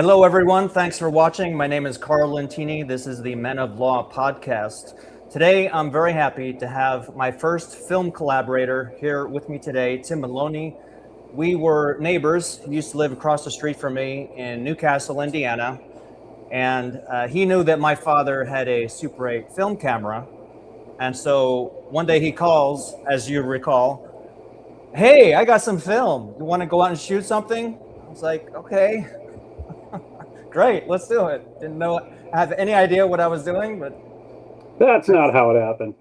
Hello, everyone. Thanks for watching. My name is Karl Lentini. This is the Men of Law podcast. Today, I'm very happy to have my first film collaborator here with me today, Tim Maloney. We were neighbors. He used to live across the street from me in Newcastle, Indiana. And he knew that my father had a Super 8 film camera. And so one day he calls, as you recall, "Hey, I got some film. You want to go out and shoot something?" I was like, "Okay, great, let's do it." Didn't know, have any idea what I was doing, but That's not how it happened.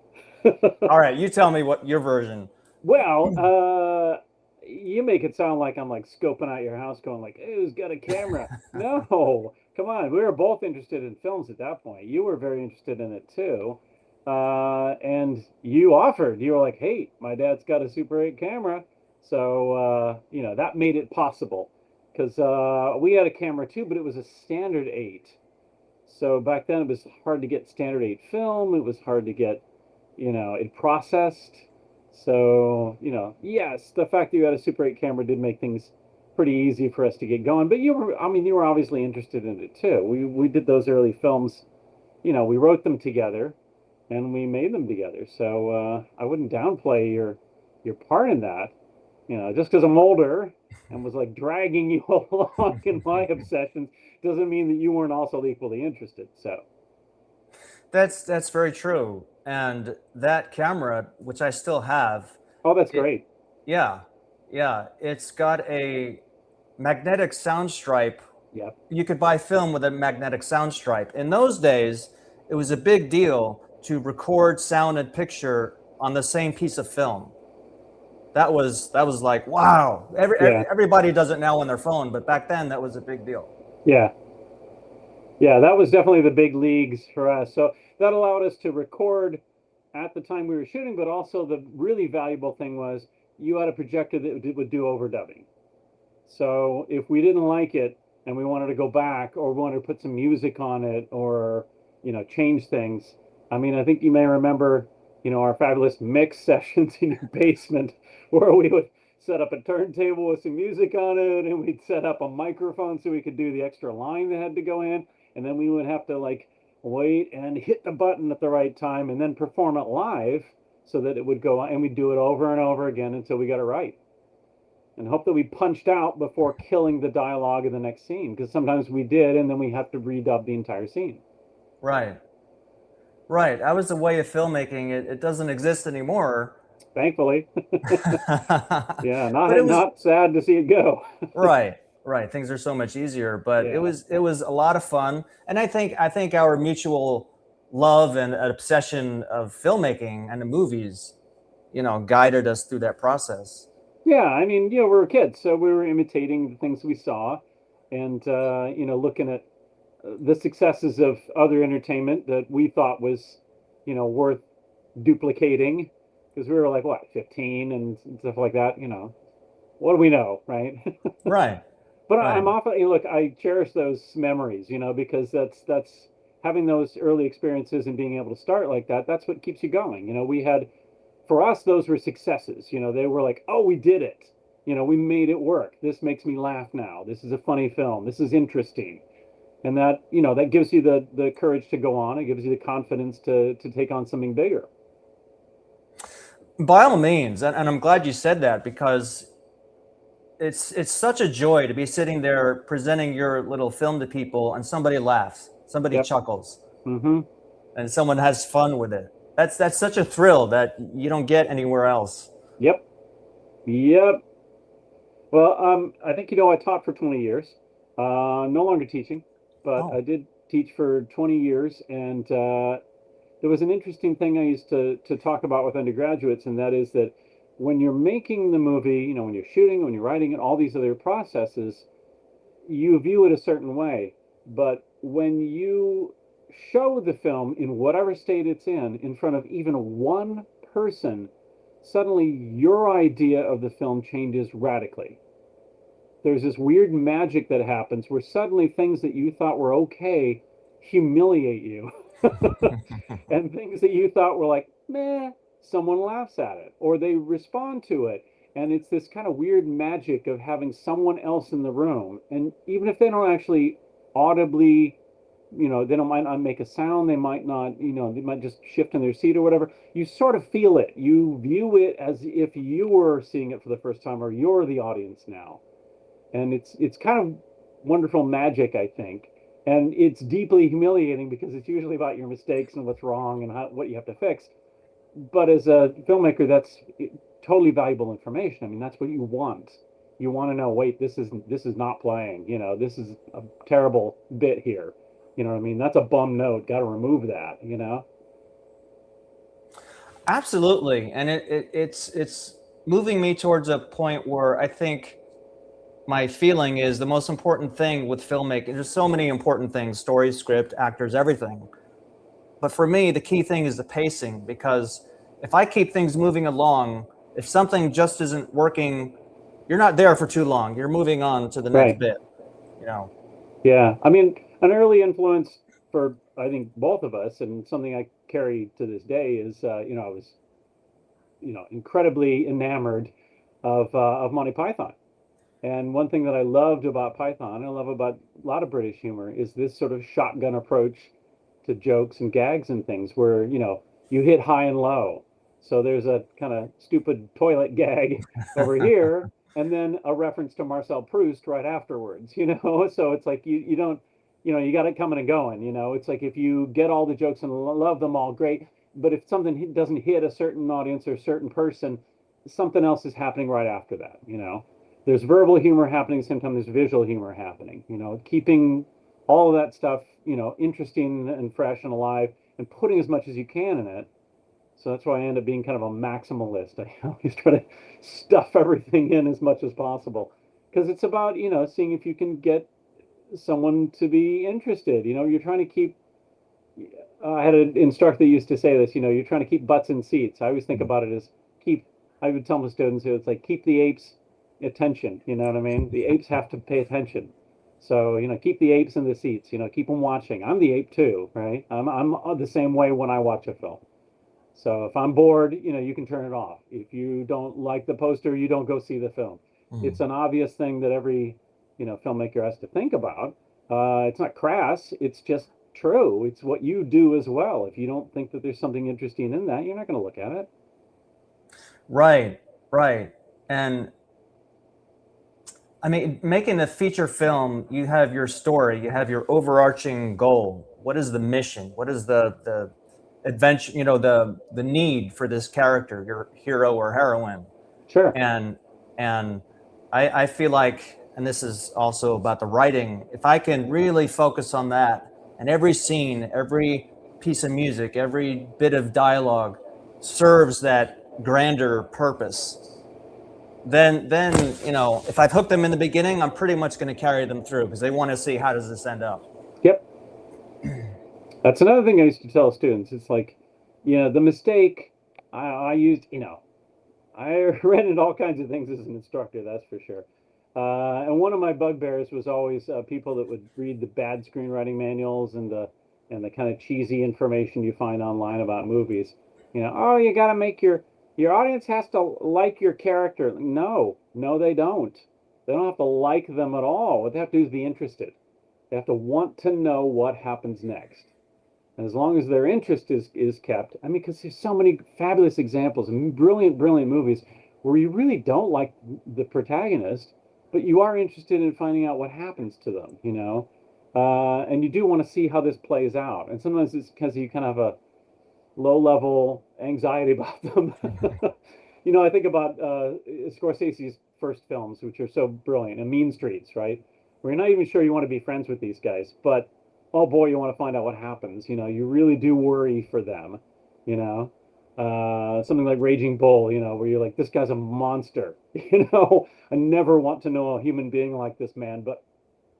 all right, you tell me what your version. Well, you make it sound like I'm like scoping out your house, going like, "Hey, who's got a camera?" No, come on. We were both interested in films at that point. You were very interested in it too, and you offered. You were like, "Hey, my dad's got a Super 8 camera," so that made it possible because we had a camera too, but it was a standard 8. So back then it was hard to get standard 8 film. It was hard to get, it processed. So, yes, the fact that you had a Super 8 camera did make things pretty easy for us to get going. But you were obviously interested in it too. We did those early films, we wrote them together and we made them together. So I wouldn't downplay your part in that, just because I'm older and was like dragging you along in my obsessions doesn't mean that you weren't also equally interested. So, That's very true. And that camera, which I still have, oh, that's it, great. yeah, yeah, it's got a magnetic sound stripe. Yep. You could buy film with a magnetic sound stripe. In those days, it was a big deal to record sound and picture on the same piece of film. That was like, wow. Yeah. Everybody does it now on their phone, but back then that was a big deal. Yeah. Yeah. That was definitely the big leagues for us. So that allowed us to record at the time we were shooting, but also the really valuable thing was you had a projector that would do overdubbing. So if we didn't like it and we wanted to go back or we wanted to put some music on it or, change things, I mean, I think you may remember, our fabulous mix sessions in your basement where we would set up a turntable with some music on it and we'd set up a microphone so we could do the extra line that had to go in. And then we would have to like wait and hit the button at the right time and then perform it live so that it would go on, and we'd do it over and over again until we got it right and hope that we punched out before killing the dialogue in the next scene, because sometimes we did and then we have to redub the entire scene. Right. Right. That was the way of filmmaking. It doesn't exist anymore. Thankfully. Yeah, But it was not sad to see it go. right. Right. Things are so much easier, but it Yeah. was it was a lot of fun. And I think our mutual love and obsession of filmmaking and the movies, guided us through that process. Yeah, I mean, we were kids, so we were imitating the things we saw and looking at the successes of other entertainment that we thought was, worth duplicating, because we were like what, 15 and stuff like that, what do we know, right? Right. But Right. I'm often, look, I cherish those memories, because that's having those early experiences and being able to start like that. That's what keeps you going. We had, for us, those were successes. They were like, oh, we did it. We made it work. This makes me laugh now. This is a funny film. This is interesting. And that gives you the courage to go on. It gives you the confidence to take on something bigger. By all means, and I'm glad you said that, because it's such a joy to be sitting there presenting your little film to people and somebody laughs, somebody Yep. chuckles, Mm-hmm. and someone has fun with it. That's such a thrill that you don't get anywhere else. Yep. Yep. Well, I think I taught for 20 years. No longer teaching, but I Oh, did teach for 20 years, and there was an interesting thing I used to talk about with undergraduates, and that is that when you're making the movie, when you're shooting, when you're writing it, all these other processes, you view it a certain way. But when you show the film in whatever state it's in front of even one person, suddenly your idea of the film changes radically. There's this weird magic that happens where suddenly things that you thought were okay humiliate you. And things that you thought were like, meh, someone laughs at it or they respond to it. And it's this kind of weird magic of having someone else in the room. And even if they don't actually audibly, they might not make a sound, they might not, they might just shift in their seat or whatever. You sort of feel it. You view it as if you were seeing it for the first time, or you're the audience now. And it's kind of wonderful magic, I think. And it's deeply humiliating because it's usually about your mistakes and what's wrong and what you have to fix. But as a filmmaker, that's totally valuable information. I mean, that's what you want. You want to know, wait, this is not playing. This is a terrible bit here. You know what I mean? That's a bum note. Got to remove that. Absolutely, and it's moving me towards a point where I think my feeling is the most important thing with filmmaking. There's so many important things: story, script, actors, everything. But for me, the key thing is the pacing, because if I keep things moving along, if something just isn't working, you're not there for too long. You're moving on to the next Right. bit. Yeah. I mean, an early influence for, I think, both of us, and something I carry to this day is, I was, incredibly enamored of Monty Python. And one thing that I loved about Python, I love about a lot of British humor, is this sort of shotgun approach to jokes and gags and things where, you hit high and low. So there's a kind of stupid toilet gag over here, and then a reference to Marcel Proust right afterwards, So it's like you don't, you got it coming and going, It's like if you get all the jokes and love them all, great. But if something doesn't hit a certain audience or a certain person, something else is happening right after that. There's verbal humor happening, sometimes there's visual humor happening, keeping all of that stuff, interesting and fresh and alive, and putting as much as you can in it. So that's why I end up being kind of a maximalist. I always try to stuff everything in as much as possible, because it's about, seeing if you can get someone to be interested. You're trying to keep, I had an instructor that used to say this, you're trying to keep butts in seats. I always think about it as I would tell my students, it's like keep the apes attention. You know what I mean? The apes have to pay attention. So, keep the apes in the seats, keep them watching. I'm the ape too, right? I'm the same way when I watch a film. So if I'm bored, you can turn it off. If you don't like the poster, you don't go see the film. It's an obvious thing that every, filmmaker has to think about. It's not crass. It's just true. It's what you do as well. If you don't think that there's something interesting in that, you're not going to look at it. Right, right. And I mean, making a feature film, you have your story, you have your overarching goal. What is the mission? What is the adventure, the need for this character, your hero or heroine? Sure. And I feel like, and this is also about the writing, if I can really focus on that, and every scene, every piece of music, every bit of dialogue serves that grander purpose, then if I've hooked them in the beginning, I'm pretty much going to carry them through, because they want to see, how does this end up? Yep. That's another thing I used to tell students. It's like, the mistake I used, I ran into all kinds of things as an instructor, that's for sure. And one of my bugbears was always people that would read the bad screenwriting manuals and the kind of cheesy information you find online about movies. Oh, you got to make your audience has to like your character. No, they don't. They don't have to like them at all. What they have to do is be interested. They have to want to know what happens next. And as long as their interest is kept, I mean, because there's so many fabulous examples and brilliant movies where you really don't like the protagonist, but you are interested in finding out what happens to them, and you do want to see how this plays out. And sometimes it's because you kind of have a low-level anxiety about them. I think about Scorsese's first films, which are so brilliant, and Mean Streets, right? Where you're not even sure you want to be friends with these guys, but oh boy, you want to find out what happens. You really do worry for them. Something like Raging Bull, where you're like, this guy's a monster. I never want to know a human being like this man, but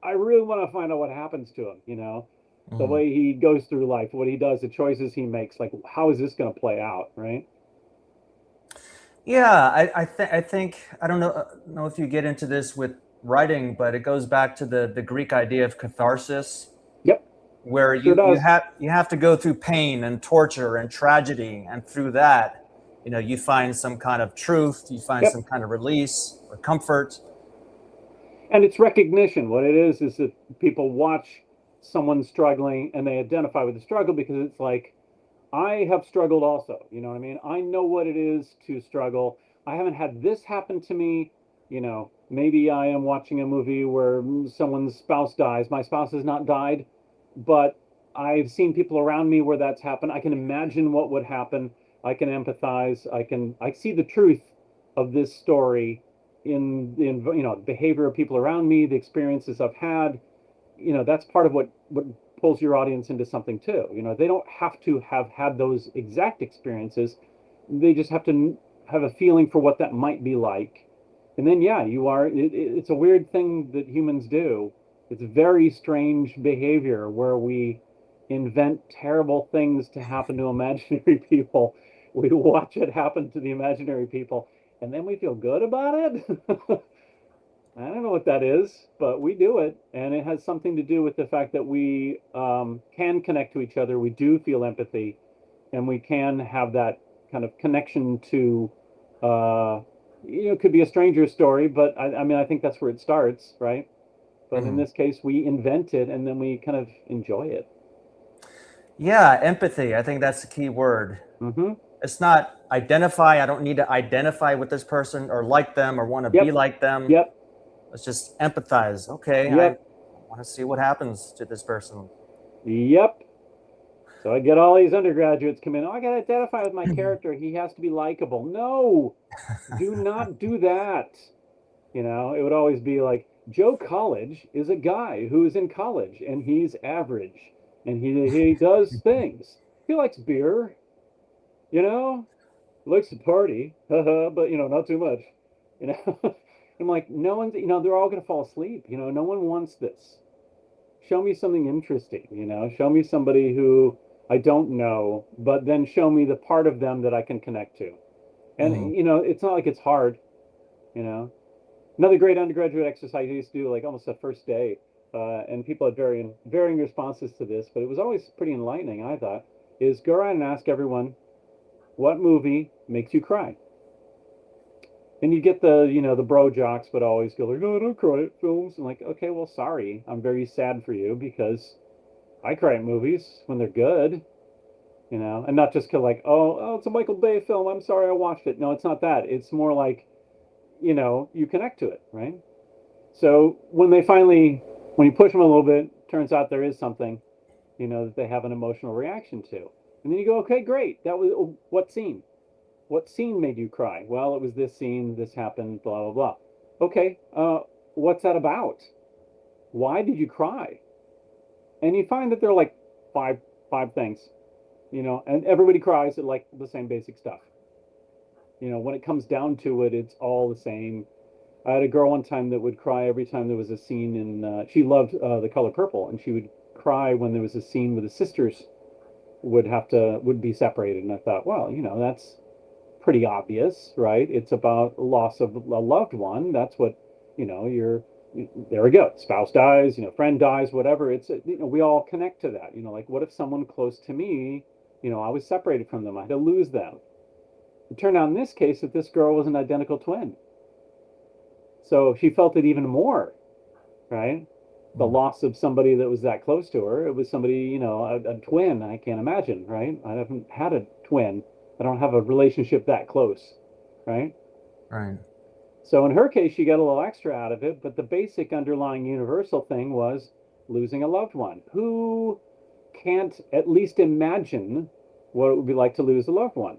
I really want to find out what happens to him. The way he goes through life, what he does, the choices he makes, like how is this going to play out, right? Yeah, I think, I don't know if you get into this with writing, but it goes back to the Greek idea of catharsis. Yep. Where Sure you have to go through pain and torture and tragedy, and through that, you find some kind of truth, you find some kind of release or comfort. And it's recognition. What it is that people watch someone's struggling and they identify with the struggle because it's like, I have struggled also. You know what I mean? I know what it is to struggle. I haven't had this happen to me. You know, maybe I am watching a movie where someone's spouse dies. My spouse has not died, but I've seen people around me where that's happened. I can imagine what would happen. I can empathize. I see the truth of this story in you know, behavior of people around me, the experiences I've had. You know, that's part of what pulls your audience into something too. You know, they don't have to have had those exact experiences. They just have to have a feeling for what that might be like. And then, yeah, it's a weird thing that humans do. It's very strange behavior where we invent terrible things to happen to imaginary people. We watch it happen to the imaginary people, and then we feel good about it. I don't know what that is, but we do it. And it has something to do with the fact that we can connect to each other. We do feel empathy, and we can have that kind of connection to, you know, it could be a stranger's story, but I mean, I think that's where it starts, right? But in this case, we invent it and then we kind of enjoy it. Yeah, empathy. I think that's the key word. It's not identify. I don't need to identify with this person or like them or want to be like them. Yep. Let's just empathize. Okay, Yep. I want to see what happens to this person. Yep. So I get all these undergraduates come in. Oh, I got to identify with my character. He has to be likable. No, do not do that. You know, it would always be like, Joe College is a guy who is in college and he's average and he does things. He likes beer, you know, likes to party, but, you know, not too much, you know. I'm like, no one's, you know, they're all going to fall asleep. You know, no one wants this. Show me something interesting, you know, show me somebody who I don't know, but then show me the part of them that I can connect to. And, you know, it's not like it's hard, you know. Another great undergraduate exercise I used to do, like almost the first day, and people had varying responses to this, but it was always pretty enlightening, I thought, is go around and ask everyone, what movie makes you cry? And you get the, you know, the bro jocks, but always go like, oh, I don't cry at films. And like, okay, well, sorry. I'm very sad for you because I cry at movies when they're good, you know, and not just like, oh, it's a Michael Bay film. I'm sorry I watched it. No, it's not that. It's more like, you know, you connect to it, right? So when you push them a little bit, turns out there is something, you know, that they have an emotional reaction to. And then you go, okay, great. That was what scene? What scene made you cry? Well, it was this scene, this happened, blah, blah, blah. Okay, what's that about? Why did you cry? And you find that there are like five things, you know, and everybody cries at like the same basic stuff. You know, when it comes down to it, it's all the same. I had a girl one time that would cry every time there was a scene in, she loved The Color Purple, and she would cry when there was a scene where the sisters would be separated. And I thought, well, you know, that's pretty obvious, right? It's about loss of a loved one. That's what, you know, there we go. Spouse dies, you know, friend dies, whatever. It's, you know, we all connect to that. You know, like what if someone close to me, you know, I was separated from them. I had to lose them. It turned out in this case that this girl was an identical twin. So she felt it even more, right? The loss of somebody that was that close to her. It was somebody, you know, a twin. I can't imagine, right? I haven't had a twin. I don't have a relationship that close, right? Right. So in her case, she got a little extra out of it, but the basic underlying universal thing was losing a loved one. Who can't at least imagine what it would be like to lose a loved one?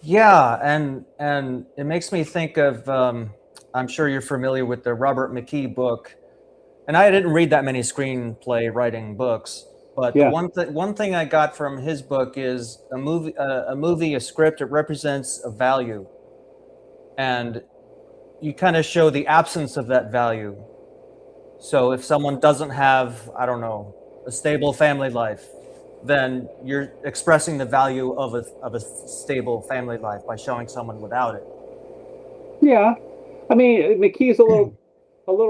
Yeah, and it makes me think of, I'm sure you're familiar with the Robert McKee book, and I didn't read that many screenplay writing books, but the Yeah. one thing I got from his book is a script, it represents a value, and you kind of show the absence of that value. So if someone doesn't have, I don't know, a stable family life, then you're expressing the value of a stable family life by showing someone without it. Yeah. I mean, McKee's a little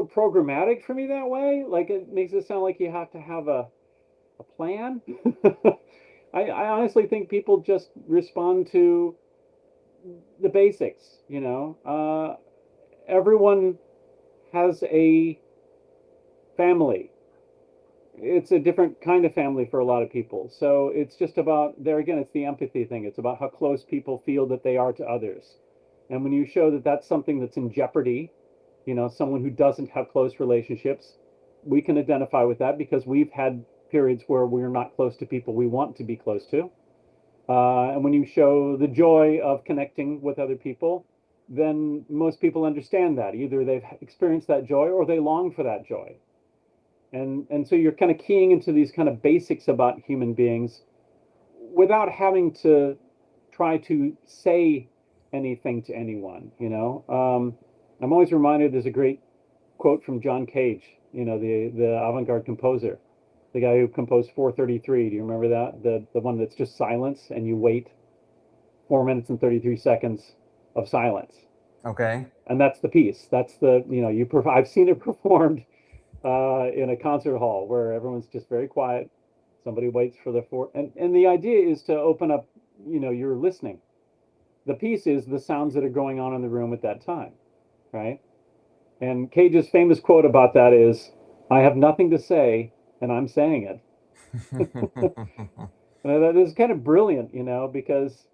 programmatic for me that way. Like it makes it sound like you have to have a plan. I honestly think people just respond to the basics, you know. Everyone has a family. It's a different kind of family for a lot of people. So it's just about, there again, it's the empathy thing. It's about how close people feel that they are to others. And when you show that that's something that's in jeopardy, someone who doesn't have close relationships, we can identify with that because we've had periods where we're not close to people we want to be close to. And when you show the joy of connecting with other people, then most people understand that. Either they've experienced that joy or they long for that joy. And so you're kind of keying into these kind of basics about human beings without having to try to say anything to anyone, I'm always reminded, there's a great quote from John Cage, the avant-garde composer, the guy who composed 433. Do you remember that? The one that's just silence and you wait 4 minutes and 33 seconds of silence. Okay. And that's the piece. That's I've seen it performed in a concert hall where everyone's just very quiet. Somebody waits for and the idea is to open up, you're listening. The piece is the sounds that are going on in the room at that time, right? And Cage's famous quote about that is, "I have nothing to say, and I'm saying it." That is kind of brilliant, because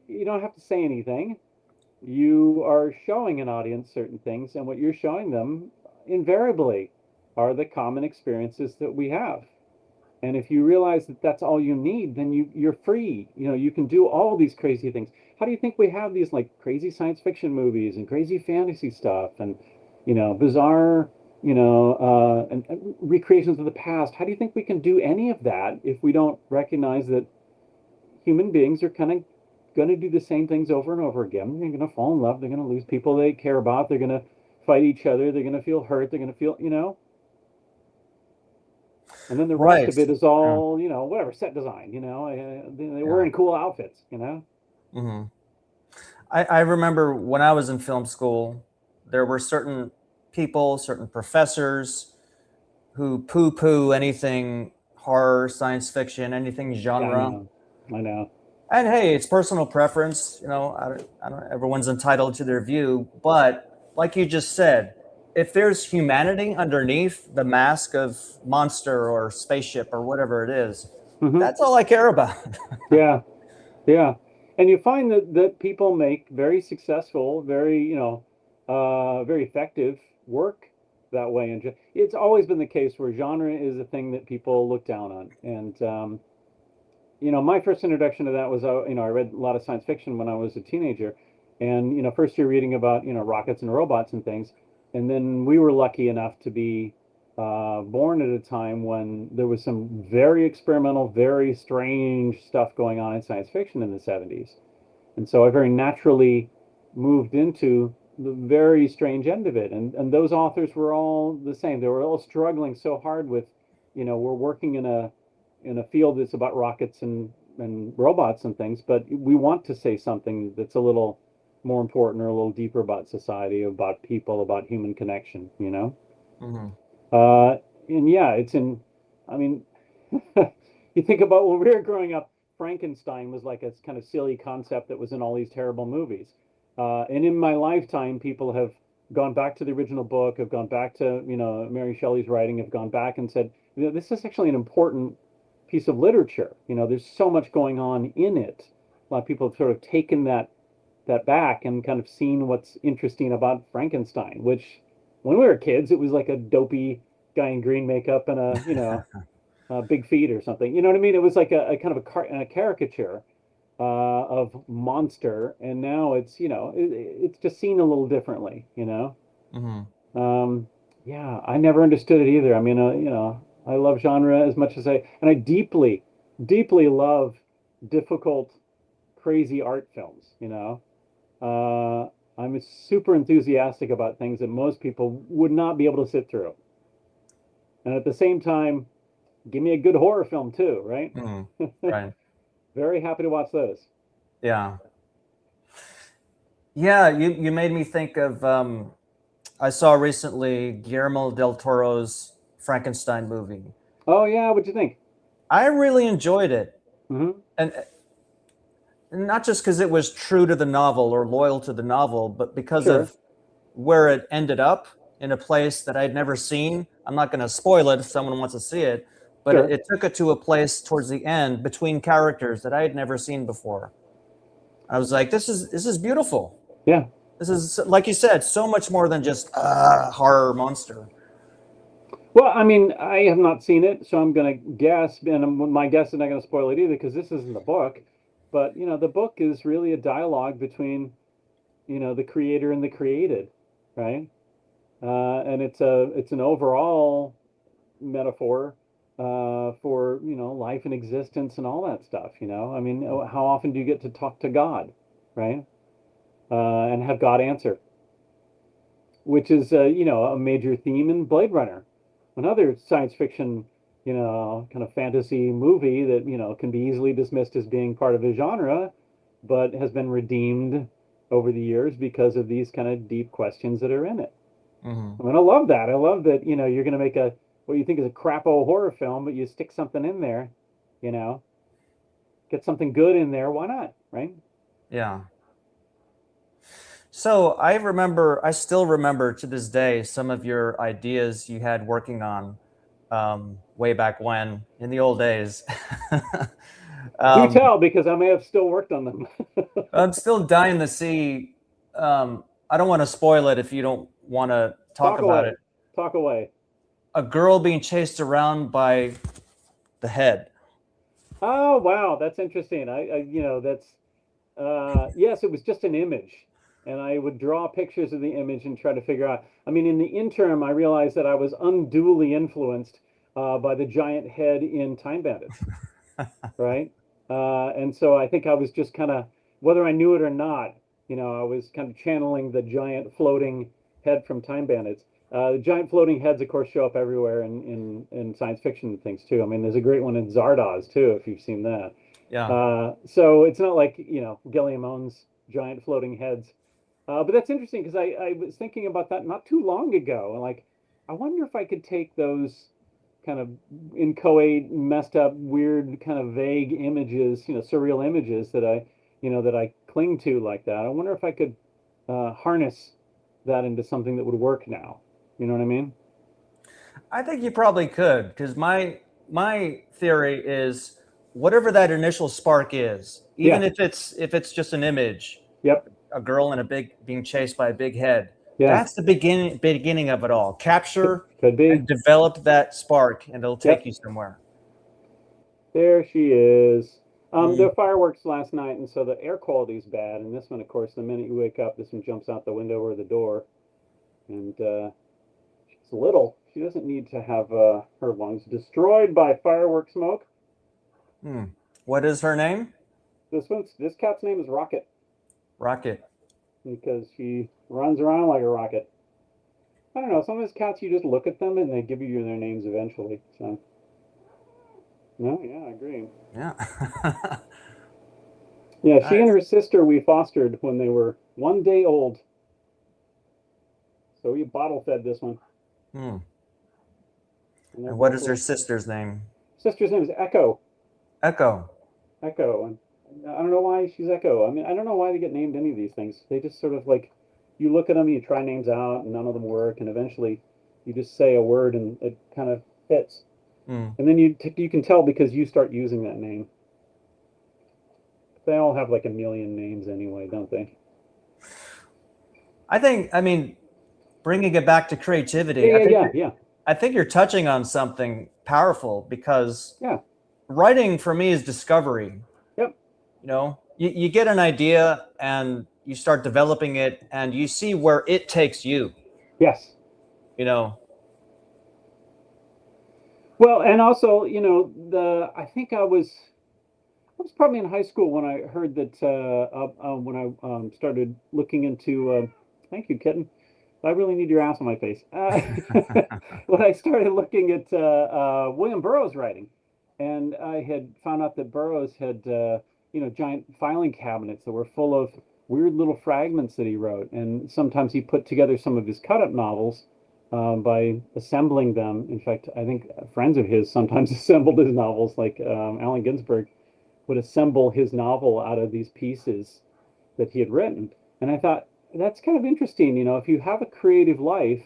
you don't have to say anything. You are showing an audience certain things, and what you're showing them invariably are the common experiences that we have. And if you realize that that's all you need, then you're free. You can do all these crazy things. How do you think we have these like crazy science fiction movies and crazy fantasy stuff and, bizarre, and recreations of the past? How do you think we can do any of that if we don't recognize that human beings are kind of going to do the same things over and over again? They're going to fall in love. They're going to lose people they care about. They're going to fight each other. They're going to feel hurt. They're going to feel, and then the rest of it is all, whatever, set design, they were in cool outfits, Mm-hmm. I remember when I was in film school, there were certain people, certain professors who poo-poo anything horror, science fiction, anything genre. I know. And hey, it's personal preference. I don't, everyone's entitled to their view. But like you just said, if there's humanity underneath the mask of monster or spaceship or whatever it is, that's all I care about. Yeah. And you find that people make very successful, very, very effective work that way. And it's always been the case where genre is a thing that people look down on. And, my first introduction to that was, I read a lot of science fiction when I was a teenager. And, first year reading about, rockets and robots and things. And then we were lucky enough to be born at a time when there was some very experimental, very strange stuff going on in science fiction in the 70s. And so I very naturally moved into the very strange end of it. And those authors were all the same. They were all struggling so hard with, we're working in a field that's about rockets and robots and things, but we want to say something that's a little more important or a little deeper about society, about people, about human connection, Mm-hmm. And yeah, you think about when we were growing up, Frankenstein was like a kind of silly concept that was in all these terrible movies. And in my lifetime, people have gone back to the original book, have gone back to, Mary Shelley's writing, have gone back and said, this is actually an important piece of literature. There's so much going on in it. A lot of people have sort of taken that back and kind of seen what's interesting about Frankenstein, which when we were kids, it was like a dopey guy in green makeup and big feet or something. You know what I mean? It was like a kind of a caricature of monster, and now it's it's just seen a little differently. Mm-hmm. Yeah, I never understood it either. I mean, I love genre as much as and I deeply, deeply love difficult, crazy art films. I'm super enthusiastic about things that most people would not be able to sit through. And at the same time, give me a good horror film too, right? Mm-hmm. Right. Very happy to watch those. Yeah. Yeah, you made me think of, I saw recently Guillermo del Toro's Frankenstein movie. Oh yeah, what'd you think? I really enjoyed it. Mm-hmm. And not just because it was true to the novel or loyal to the novel, but because Sure. of where it ended up. in a place that I'd never seen. I'm not going to spoil it if someone wants to see it, but Sure. it took it to a place towards the end between characters that I had never seen before. I was like, this is beautiful. Yeah. This is, like you said, so much more than just a horror monster. Well, I mean, I have not seen it, so I'm going to guess, and my guess is not going to spoil it either because this isn't the book. But, the book is really a dialogue between, the creator and the created, right? And it's an overall metaphor for, life and existence and all that stuff, I mean, how often do you get to talk to God, right? And have God answer, which is, a major theme in Blade Runner, another science fiction, kind of fantasy movie that, can be easily dismissed as being part of a genre, but has been redeemed over the years because of these kind of deep questions that are in it. Mm-hmm. I mean, I love that. I love that, you're going to make what you think is a crapo horror film, but you stick something in there, get something good in there. Why not? Right? Yeah. So I still remember to this day some of your ideas you had working on way back when in the old days. Do tell, because I may have still worked on them. I'm still dying to see. I don't want to spoil it if you don't want to talk about it. Talk away. A girl being chased around by the head. Oh, wow. That's interesting. Yes, it was just an image. And I would draw pictures of the image and try to figure out. I mean, in the interim, I realized that I was unduly influenced by the giant head in Time Bandits, right? And so I think I was just kind of, whether I knew it or not, I was kind of channeling the giant floating head from Time Bandits. The giant floating heads, of course, show up everywhere in science fiction things too. I mean, there's a great one in Zardoz too, if you've seen that. Yeah. So it's not like, Gilliam owns giant floating heads. But that's interesting because I was thinking about that not too long ago. Like, I wonder if I could take those kind of inchoate, messed up, weird, kind of vague images, surreal images that I cling to like that. I wonder if I could harness that into something that would work now. You know what I mean? I think you probably could, because my theory is whatever that initial spark is, even Yeah. if it's just an image, Yep. a girl in a big being chased by a big head. Yeah. That's the beginning of it all. Capture Could be. and develop that spark, and it'll take Yep. you somewhere. There she is. There Mm. were fireworks last night, and so the air quality is bad. And this one, of course, the minute you wake up, this one jumps out the window or the door. And she's little. She doesn't need to have her lungs destroyed by firework smoke. Mm. What is her name? This cat's name is Rocket Rocket. because she runs around like a rocket. I don't know. Some of these cats, you just look at them and they give you their names eventually. So, no, yeah, I agree. Yeah. Yeah, she and Nice. her sister we fostered when they were 1 day old. So we bottle fed this one. Hmm. And And what is her sister's name? sister's name is Echo. Echo. Echo. And I don't know why she's Echo. I mean, I don't know why they get named any of these things. They just sort of like, you look at them, you try names out, and none of them work, and eventually you just say a word and it kind of fits. Hmm. And then you can tell because you start using that name. They all have like a million names anyway, don't they? I mean, bringing it back to creativity, Yeah. I think you're touching on something powerful because Yeah. writing for me is discovery. Yep. You get an idea and you start developing it and you see where it takes you, Yes. you know. Well, and also, I think I was probably in high school when I heard that when I started looking into. Thank you, kitten. I really need your ass on my face. When I started looking at William Burroughs' writing, and I had found out that Burroughs had giant filing cabinets that were full of weird little fragments that he wrote, and sometimes he put together some of his cut-up novels by assembling them. In fact, I think friends of his sometimes assembled his novels, like Allen Ginsberg would assemble his novel out of these pieces that he had written. And I thought, that's kind of interesting. If you have a creative life,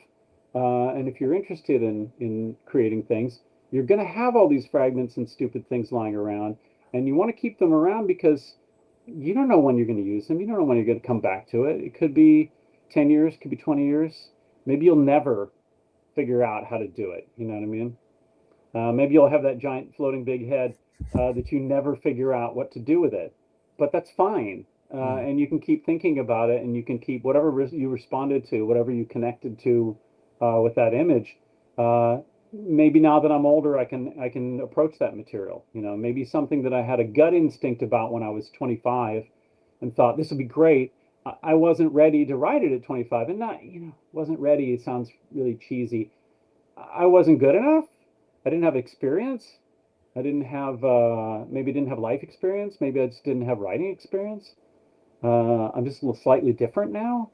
And if you're interested in creating things, you're going to have all these fragments and stupid things lying around, and you want to keep them around because you don't know when you're going to use them. You don't know when you're going to come back to it. It could be 10 years, could be 20 years. Maybe you'll never figure out how to do it. You know what I mean? Maybe you'll have that giant floating big head that you never figure out what to do with it. But that's fine. And you can keep thinking about it, and you can keep whatever you responded to, whatever you connected to with that image. Maybe now that I'm older, I can approach that material. You know, maybe something that I had a gut instinct about when I was 25 and thought this would be great. I wasn't ready to write it at 25, and not, wasn't ready. It sounds really cheesy. I wasn't good enough. I didn't have experience. I didn't have maybe didn't have life experience. Maybe I just didn't have writing experience. I'm just a little slightly different now.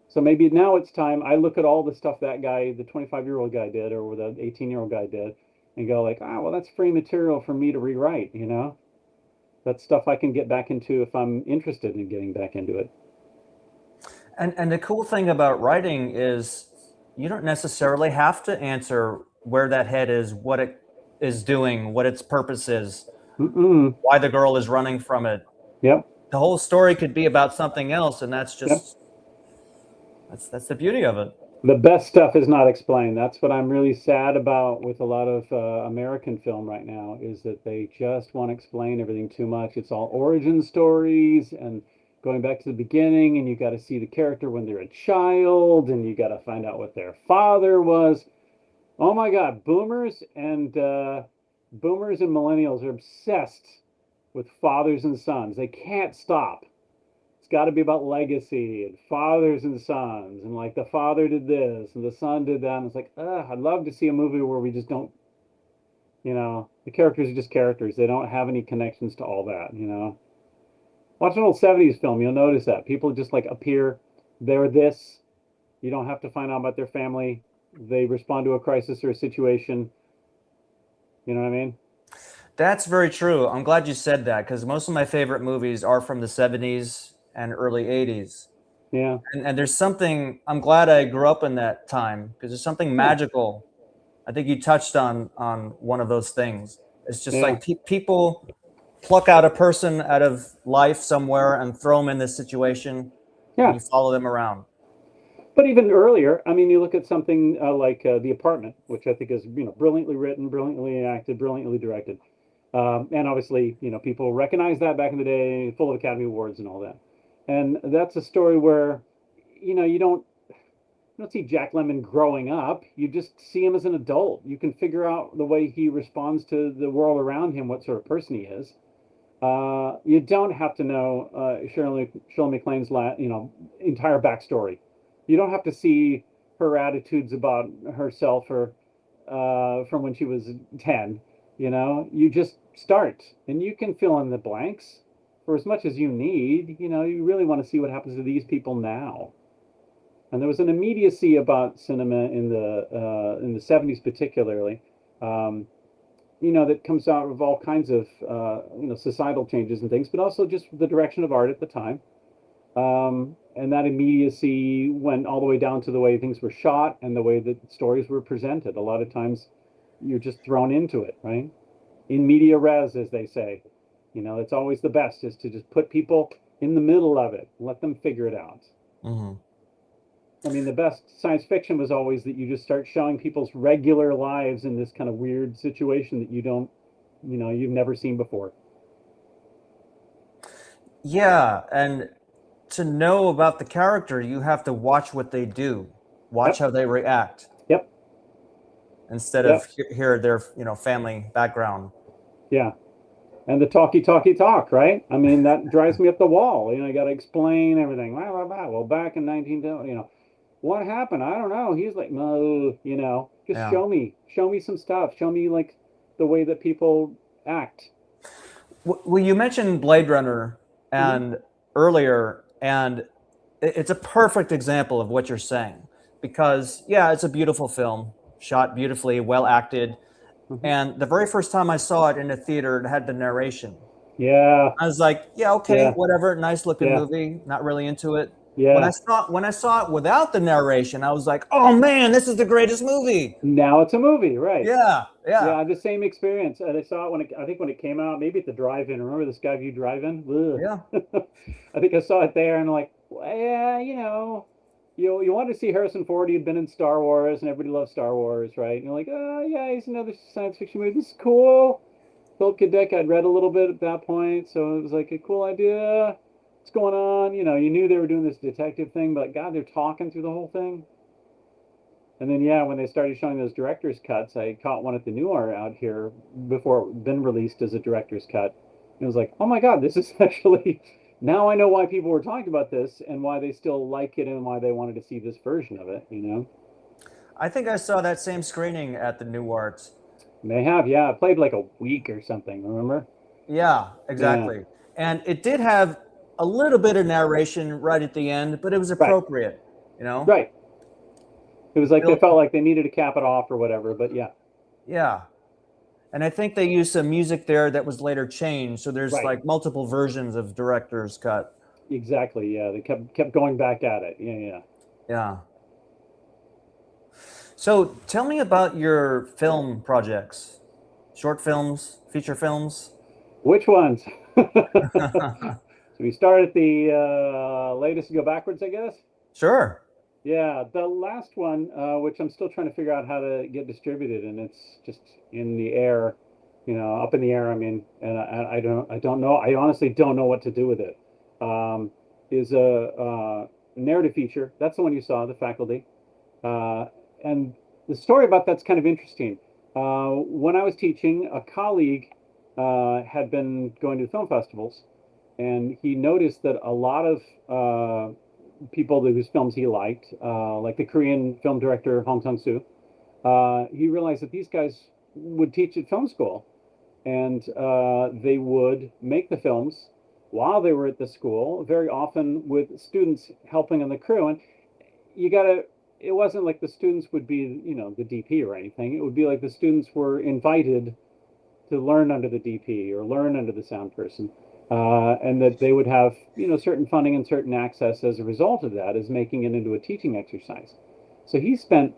So maybe now it's time I look at all the stuff that guy, the 25-year-old guy did, or the 18-year-old guy did, and go like, well, that's free material for me to rewrite, That's stuff I can get back into if I'm interested in getting back into it. And the cool thing about writing is you don't necessarily have to answer where that head is, what it is doing, what its purpose is, why the girl is running from it. Yep. The whole story could be about something else, and that's just that's the beauty of it. The best stuff is not explained. That's what I'm really sad about with a lot of American film right now, is that they just want to explain everything too much. It's all origin stories and going back to the beginning, and you got to see the character when they're a child, and you got to find out what their father was. Oh my God, boomers and millennials are obsessed with fathers and sons. They can't stop. It's got to be about legacy and fathers and sons, and like the father did this and the son did that. And it's like, I'd love to see a movie where we just don't, the characters are just characters. They don't have any connections to all that, Watch an old 70s film, you'll notice that. People just like appear, they're this. You don't have to find out about their family. They respond to a crisis or a situation. You know what I mean? That's very true. I'm glad you said that, because most of my favorite movies are from the 70s and early 80s. Yeah. And there's something, I'm glad I grew up in that time, because there's something magical. I think you touched on one of those things. It's just like people pluck out a person out of life somewhere and throw them in this situation. Yeah. And you follow them around. But even earlier, I mean, you look at something like The Apartment, which I think is, brilliantly written, brilliantly acted, brilliantly directed. And obviously, people recognize that back in the day, full of Academy Awards and all that. And that's a story where, you don't see Jack Lemmon growing up. You just see him as an adult. You can figure out the way he responds to the world around him, what sort of person he is. You don't have to know Shirley MacLaine's entire backstory. You don't have to see her attitudes about herself or from when she was 10. You just start, and you can fill in the blanks for as much as you need. You really want to see what happens to these people now. And there was an immediacy about cinema in the 70s particularly, that comes out of all kinds of societal changes and things, but also just the direction of art at the time. And that immediacy went all the way down to the way things were shot and the way that stories were presented. A lot of times you're just thrown into it, right? In media res, as they say. It's always the best, is to just put people in the middle of it, let them figure it out. I mean, the best science fiction was always that you just start showing people's regular lives in this kind of weird situation that you've never seen before. Yeah, and to know about the character, you have to watch what they do, watch how they react. Yep. Instead of hear their family background. Yeah. And the talk, right? I mean, that drives me up the wall. You got to explain everything. Well, back in 1920, what happened? I don't know. He's like, no, just show me some stuff. Show me like the way that people act. Well, you mentioned Blade Runner and earlier, and it's a perfect example of what you're saying, because it's a beautiful film, shot beautifully, well acted. And the very first time I saw it in a theater, it had the narration. Yeah. I was like, whatever, nice looking movie, not really into it. Yeah. When I saw it without the narration, I was like, "Oh man, this is the greatest movie!" Now it's a movie, right? Yeah, Yeah, yeah, I had the same experience. And I saw it I think when it came out, maybe at the drive-in. Remember the Skyview drive-in? yeah. Ugh. I think I saw it there and like, well, yeah, you wanted to see Harrison Ford. He'd been in Star Wars, and everybody loves Star Wars, right? And you're like, oh yeah, he's another science fiction movie. This is cool. Philip K. Dick, I'd read a little bit at that point, so it was like a cool idea. What's going on? You knew they were doing this detective thing, but God, they're talking through the whole thing. And then, yeah, when they started showing those director's cuts, I caught one at the Noir out here before it been released as a director's cut. It was like, oh my God, this is actually, now I know why people were talking about this and why they still like it and why they wanted to see this version of it. I think I saw that same screening at the New Arts. And they have, yeah, it played like a week or something, remember? Yeah, Yeah, exactly. And it did have a little bit of narration right at the end, but it was right, appropriate, you know? right. It was like they Bill, felt like they needed to cap it off or whatever, but yeah, yeah. And I think they used some music there that was later changed. So there's right. like multiple versions of director's cut. Exactly, yeah. They kept going back at it. Yeah, yeah. Yeah. So tell me about your film projects, short films, feature films. Which ones? So we start at the latest and go backwards, I guess. Sure. Yeah, the last one, which I'm still trying to figure out how to get distributed, and it's just in the air, up in the air. I mean, and I don't know. I honestly don't know what to do with it. Is a narrative feature. That's the one you saw, The Faculty. Uh, and the story about that's kind of interesting. When I was teaching, a colleague had been going to film festivals, and he noticed that a lot of people whose films he liked, like the Korean film director Hong Sang-soo, he realized that these guys would teach at film school, and they would make the films while they were at the school, very often with students helping on the crew. And you gotta, it wasn't like the students would be, the DP or anything. It would be like the students were invited to learn under the DP or learn under the sound person, and that they would have, certain funding and certain access as a result of that, is making it into a teaching exercise. So he spent,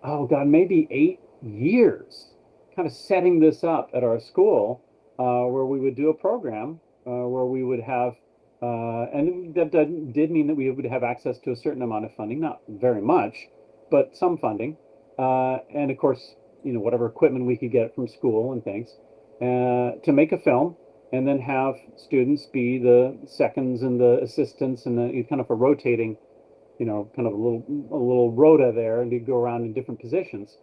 oh God, maybe 8 years kind of setting this up at our school, where we would do a program where we would have, and that did mean that we would have access to a certain amount of funding, not very much, but some funding. And of course, whatever equipment we could get from school and things, to make a film, and then have students be the seconds and the assistants, and the kind of a rotating, kind of a little rota there, and you go around in different positions,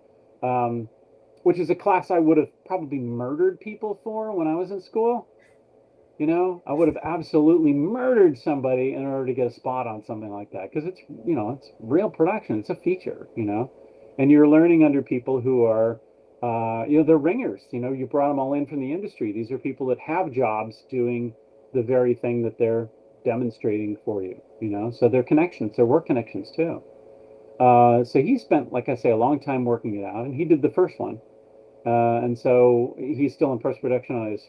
which is a class I would have probably murdered people for when I was in school. I would have absolutely murdered somebody in order to get a spot on something like that, because it's real production. It's a feature. And you're learning under people who are, they're ringers. You brought them all in from the industry. These are people that have jobs doing the very thing that they're demonstrating for you. So they're connections, they're work connections too. So he spent, like I say, a long time working it out, and he did the first one. And so he's still in post-production on his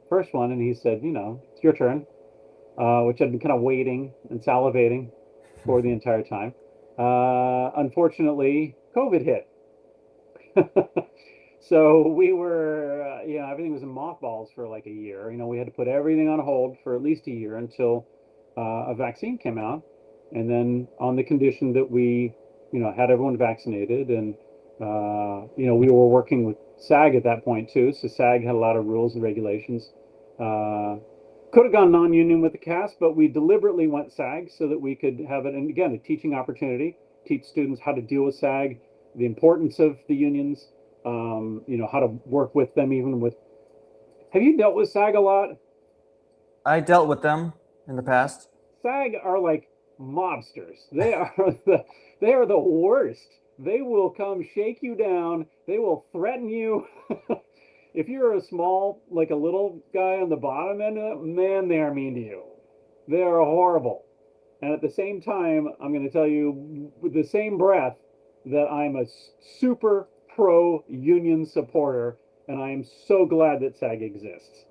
first one, and he said, it's your turn, which I'd been kind of waiting and salivating for the entire time. Unfortunately, COVID hit. So we were, everything was in mothballs for like a year. We had to put everything on hold for at least a year until a vaccine came out. And then on the condition that we, had everyone vaccinated, and, we were working with SAG at that point too. So SAG had a lot of rules and regulations. Could have gone non-union with the cast, but we deliberately went SAG so that we could have it, and again, a teaching opportunity, teach students how to deal with SAG, the importance of the unions, how to work with them, even with. Have you dealt with SAG a lot? I dealt with them in the past. SAG are like mobsters. They are the worst. They will come shake you down. They will threaten you. If you're a small, like a little guy on the bottom end of it, man, they are mean to you. They are horrible. And at the same time, I'm going to tell you with the same breath that I'm a super pro union supporter, and I am so glad that SAG exists.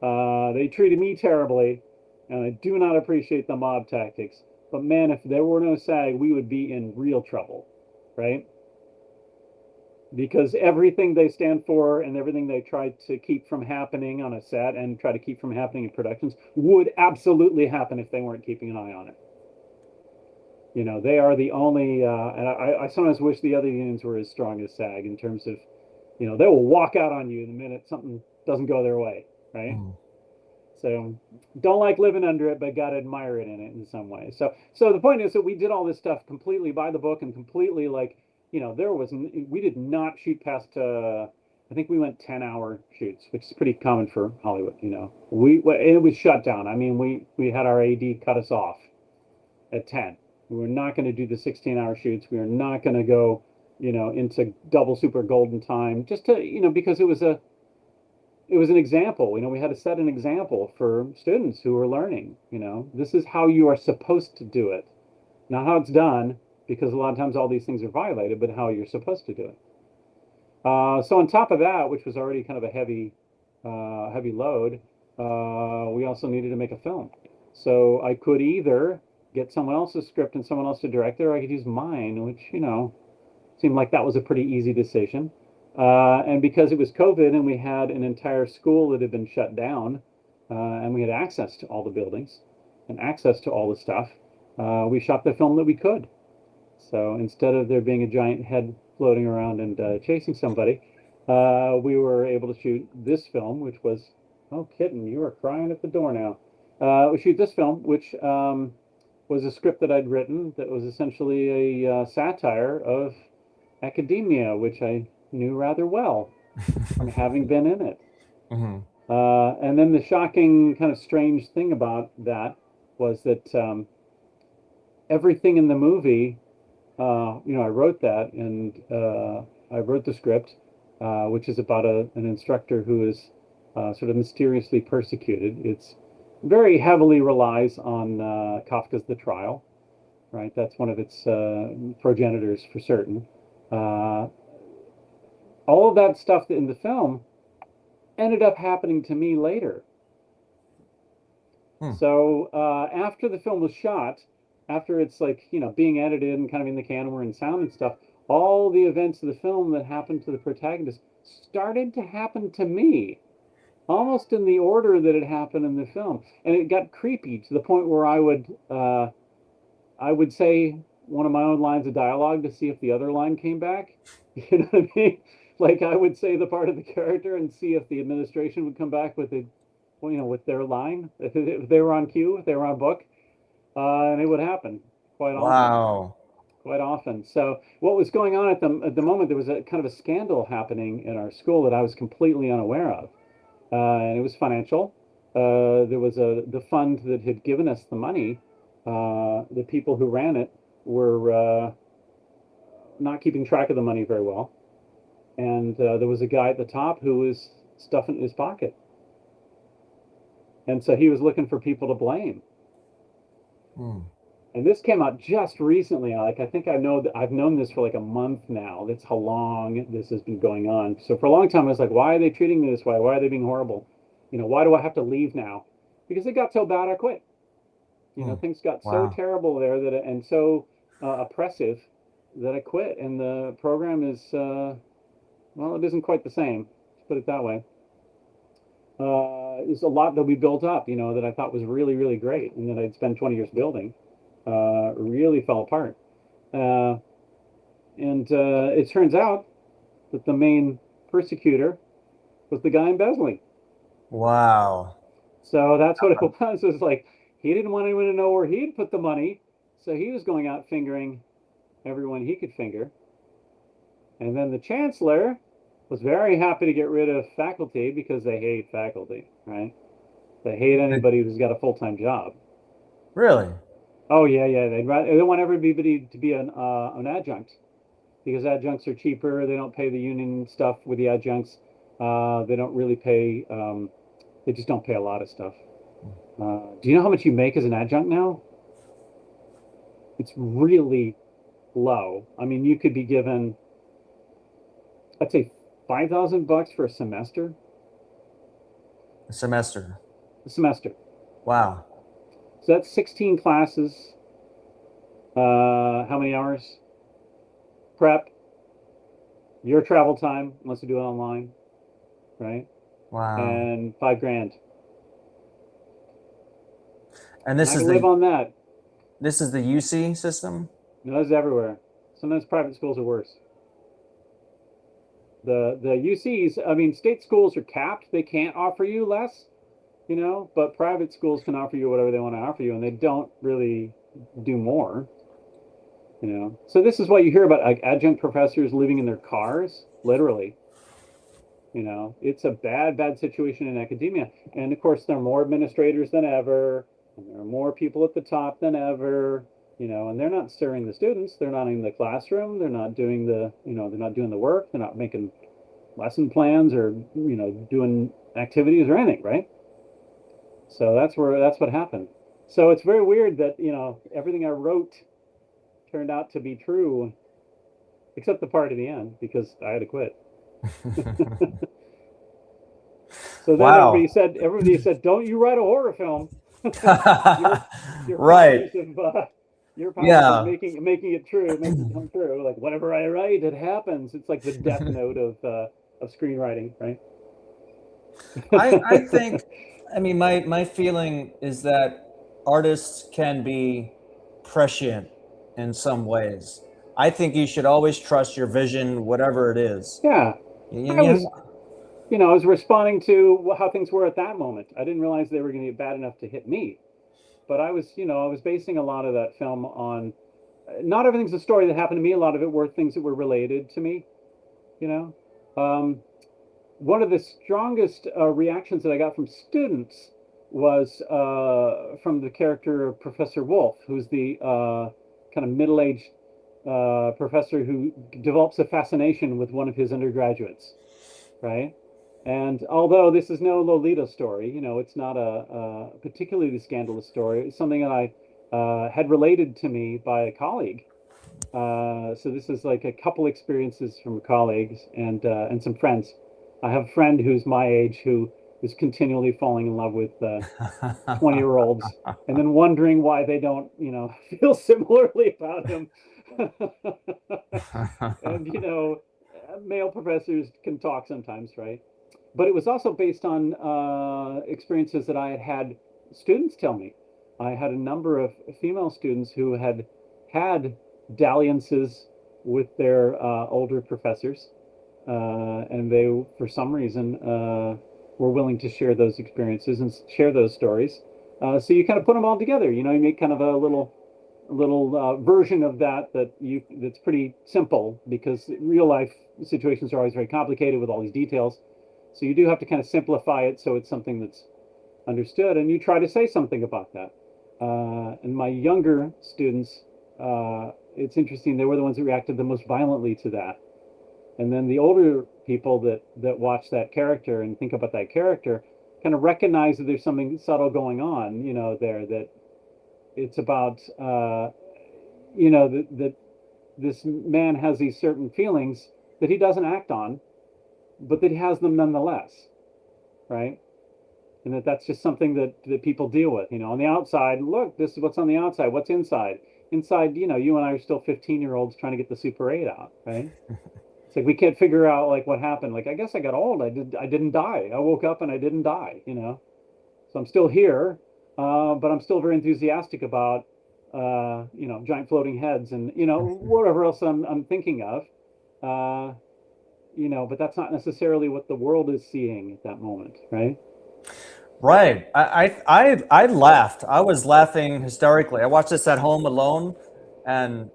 They treated me terribly, and I do not appreciate the mob tactics. But man, if there were no SAG, we would be in real trouble, right? Because everything they stand for and everything they try to keep from happening on a set and try to keep from happening in productions would absolutely happen if they weren't keeping an eye on it. You know, they are the only, and I sometimes wish the other unions were as strong as SAG in terms of, you know, they will walk out on you the minute something doesn't go their way, right? Mm. So don't like living under it, but got to admire it in it in some way. So the point is that we did all this stuff completely by the book and completely like, you know, we did not shoot past, I think we went 10-hour shoots, which is pretty common for Hollywood, you know. It was shut down. I mean, we had our AD cut us off at 10. We were not going to do the 16-hour shoots. We were not going to go, you know, into double super golden time just to, you know, because it was an example. You know, we had to set an example for students who were learning. You know, this is how you are supposed to do it, not how it's done, because a lot of times all these things are violated, but how you're supposed to do it. So on top of that, which was already kind of a heavy load, we also needed to make a film. So I could either get someone else's script and someone else to direct it, or I could use mine, which, you know, seemed like that was a pretty easy decision. And because it was COVID and we had an entire school that had been shut down, and we had access to all the buildings and access to all the stuff, we shot the film that we could. So instead of there being a giant head floating around and chasing somebody, we were able to shoot this film, which was, oh, kitten, you are crying at the door now. We shoot this film, which was a script that I'd written that was essentially a satire of academia, which I knew rather well from having been in it. Mm-hmm. And then the shocking, kind of strange thing about that was that everything in the movie, you know, I wrote that, and I wrote the script, which is about an instructor who is sort of mysteriously persecuted. It's very heavily relies on Kafka's The Trial, right? That's one of its progenitors for certain. All of that stuff in the film ended up happening to me later. So after the film was shot, after it's like, you know, being edited and kind of in the can, we're in sound and stuff, all the events of the film that happened to the protagonist started to happen to me, almost in the order that it happened in the film. And it got creepy to the point where I would say one of my own lines of dialogue to see if the other line came back. You know what I mean? Like I would say the part of the character and see if the administration would come back with it, well, you know, with their line, if they were on cue, if they were on book, and it would happen quite often. Wow. Quite often. So what was going on at the moment, there was a kind of a scandal happening in our school that I was completely unaware of, and it was financial. There was the fund that had given us the money. The people who ran it were not keeping track of the money very well, and there was a guy at the top who was stuffing it in his pocket, and so he was looking for people to blame. And this came out just recently. Like I think I know that I've known this for like a month now. That's how long this has been going on. So for a long time, I was like, why are they treating me this way? Why are they being horrible? You know, why do I have to leave now? Because it got so bad, I quit. You know, things got so Wow. terrible there and so oppressive that I quit. And the program is, well, it isn't quite the same. Let's put it that way. There's a lot that we built up, you know, that I thought was really, really great, and that I'd spent 20 years building. Really fell apart. And it turns out that the main persecutor was the guy embezzling. Wow. So that's what it was. It was like he didn't want anyone to know where he'd put the money, so he was going out fingering everyone he could finger. And then the chancellor was very happy to get rid of faculty because they hate faculty, right? They hate anybody who's got a full-time job. Really? Oh yeah, yeah. They want everybody to be an adjunct because adjuncts are cheaper. They don't pay the union stuff with the adjuncts. They don't really pay. They just don't pay a lot of stuff. Do you know how much you make as an adjunct now? It's really low. I mean, you could be given, I'd say, $5,000 for a semester. A semester. A semester. Wow. So that's 16 classes. How many hours? Prep, your travel time, unless you do it online, right? Wow. And $5 grand. And And I can live on that. this is the UC system? No, it's everywhere. Sometimes private schools are worse. The UCs, I mean, state schools are capped. They can't offer you less, but private schools can offer you whatever they want to offer you, and they don't really do more. So this is what you hear about, like, adjunct professors living in their cars, literally. It's a bad situation in academia. And of course, there are more administrators than ever, and there are more people at the top than ever, and they're not serving the students. They're not in the classroom. They're not doing they're not doing the work. They're not making lesson plans or, doing activities or anything, right? So that's what happened. So it's very weird that, everything I wrote turned out to be true, except the part at the end, because I had to quit. So then Wow. everybody said, "Don't you write a horror film?" Your Right. powers of Yeah. making it true, making it come true. Like, whatever I write, it happens. It's like the death note of screenwriting, right? I think, I mean, my feeling is that artists can be prescient in some ways. I think you should always trust your vision, whatever it is. Yeah, And I you was I was responding to how things were at that moment. I didn't realize they were going to get bad enough to hit me. But I was basing a lot of that film on, not everything's a story that happened to me. A lot of it were things that were related to me. You know, um, One of the strongest reactions that I got from students was from the character of Professor Wolf, who's the kind of middle-aged professor who develops a fascination with one of his undergraduates, right? And although this is no Lolita story, it's not a particularly scandalous story. It's something that I had related to me by a colleague. So this is like a couple experiences from colleagues and some friends. I have a friend who's my age who is continually falling in love with 20-year-olds and then wondering why they don't, feel similarly about him. And, male professors can talk sometimes, right? But it was also based on experiences that I had had students tell me. I had a number of female students who had dalliances with their older professors, and they, for some reason, were willing to share those experiences and share those stories. So you kind of put them all together. You make kind of a little version of that's pretty simple, because real life situations are always very complicated with all these details. So you do have to kind of simplify it so it's something that's understood, and you try to say something about that. And my younger students, it's interesting, they were the ones that reacted the most violently to that. And then the older people that watch that character and think about that character kind of recognize that there's something subtle going on, there, that it's about, that this man has these certain feelings that he doesn't act on, but that he has them nonetheless, right? And that's just something that people deal with. On the outside, look, this is what's on the outside. What's inside? Inside, you and I are still 15-year-olds trying to get the Super 8 out, right? It's like we can't figure out, like, what happened. Like, I guess I got old. I didn't die. I woke up and I didn't die. So I'm still here, but I'm still very enthusiastic about giant floating heads and whatever else I'm thinking of. But that's not necessarily what the world is seeing at that moment, right? Right. I laughed. I was laughing hysterically. I watched this at home alone, and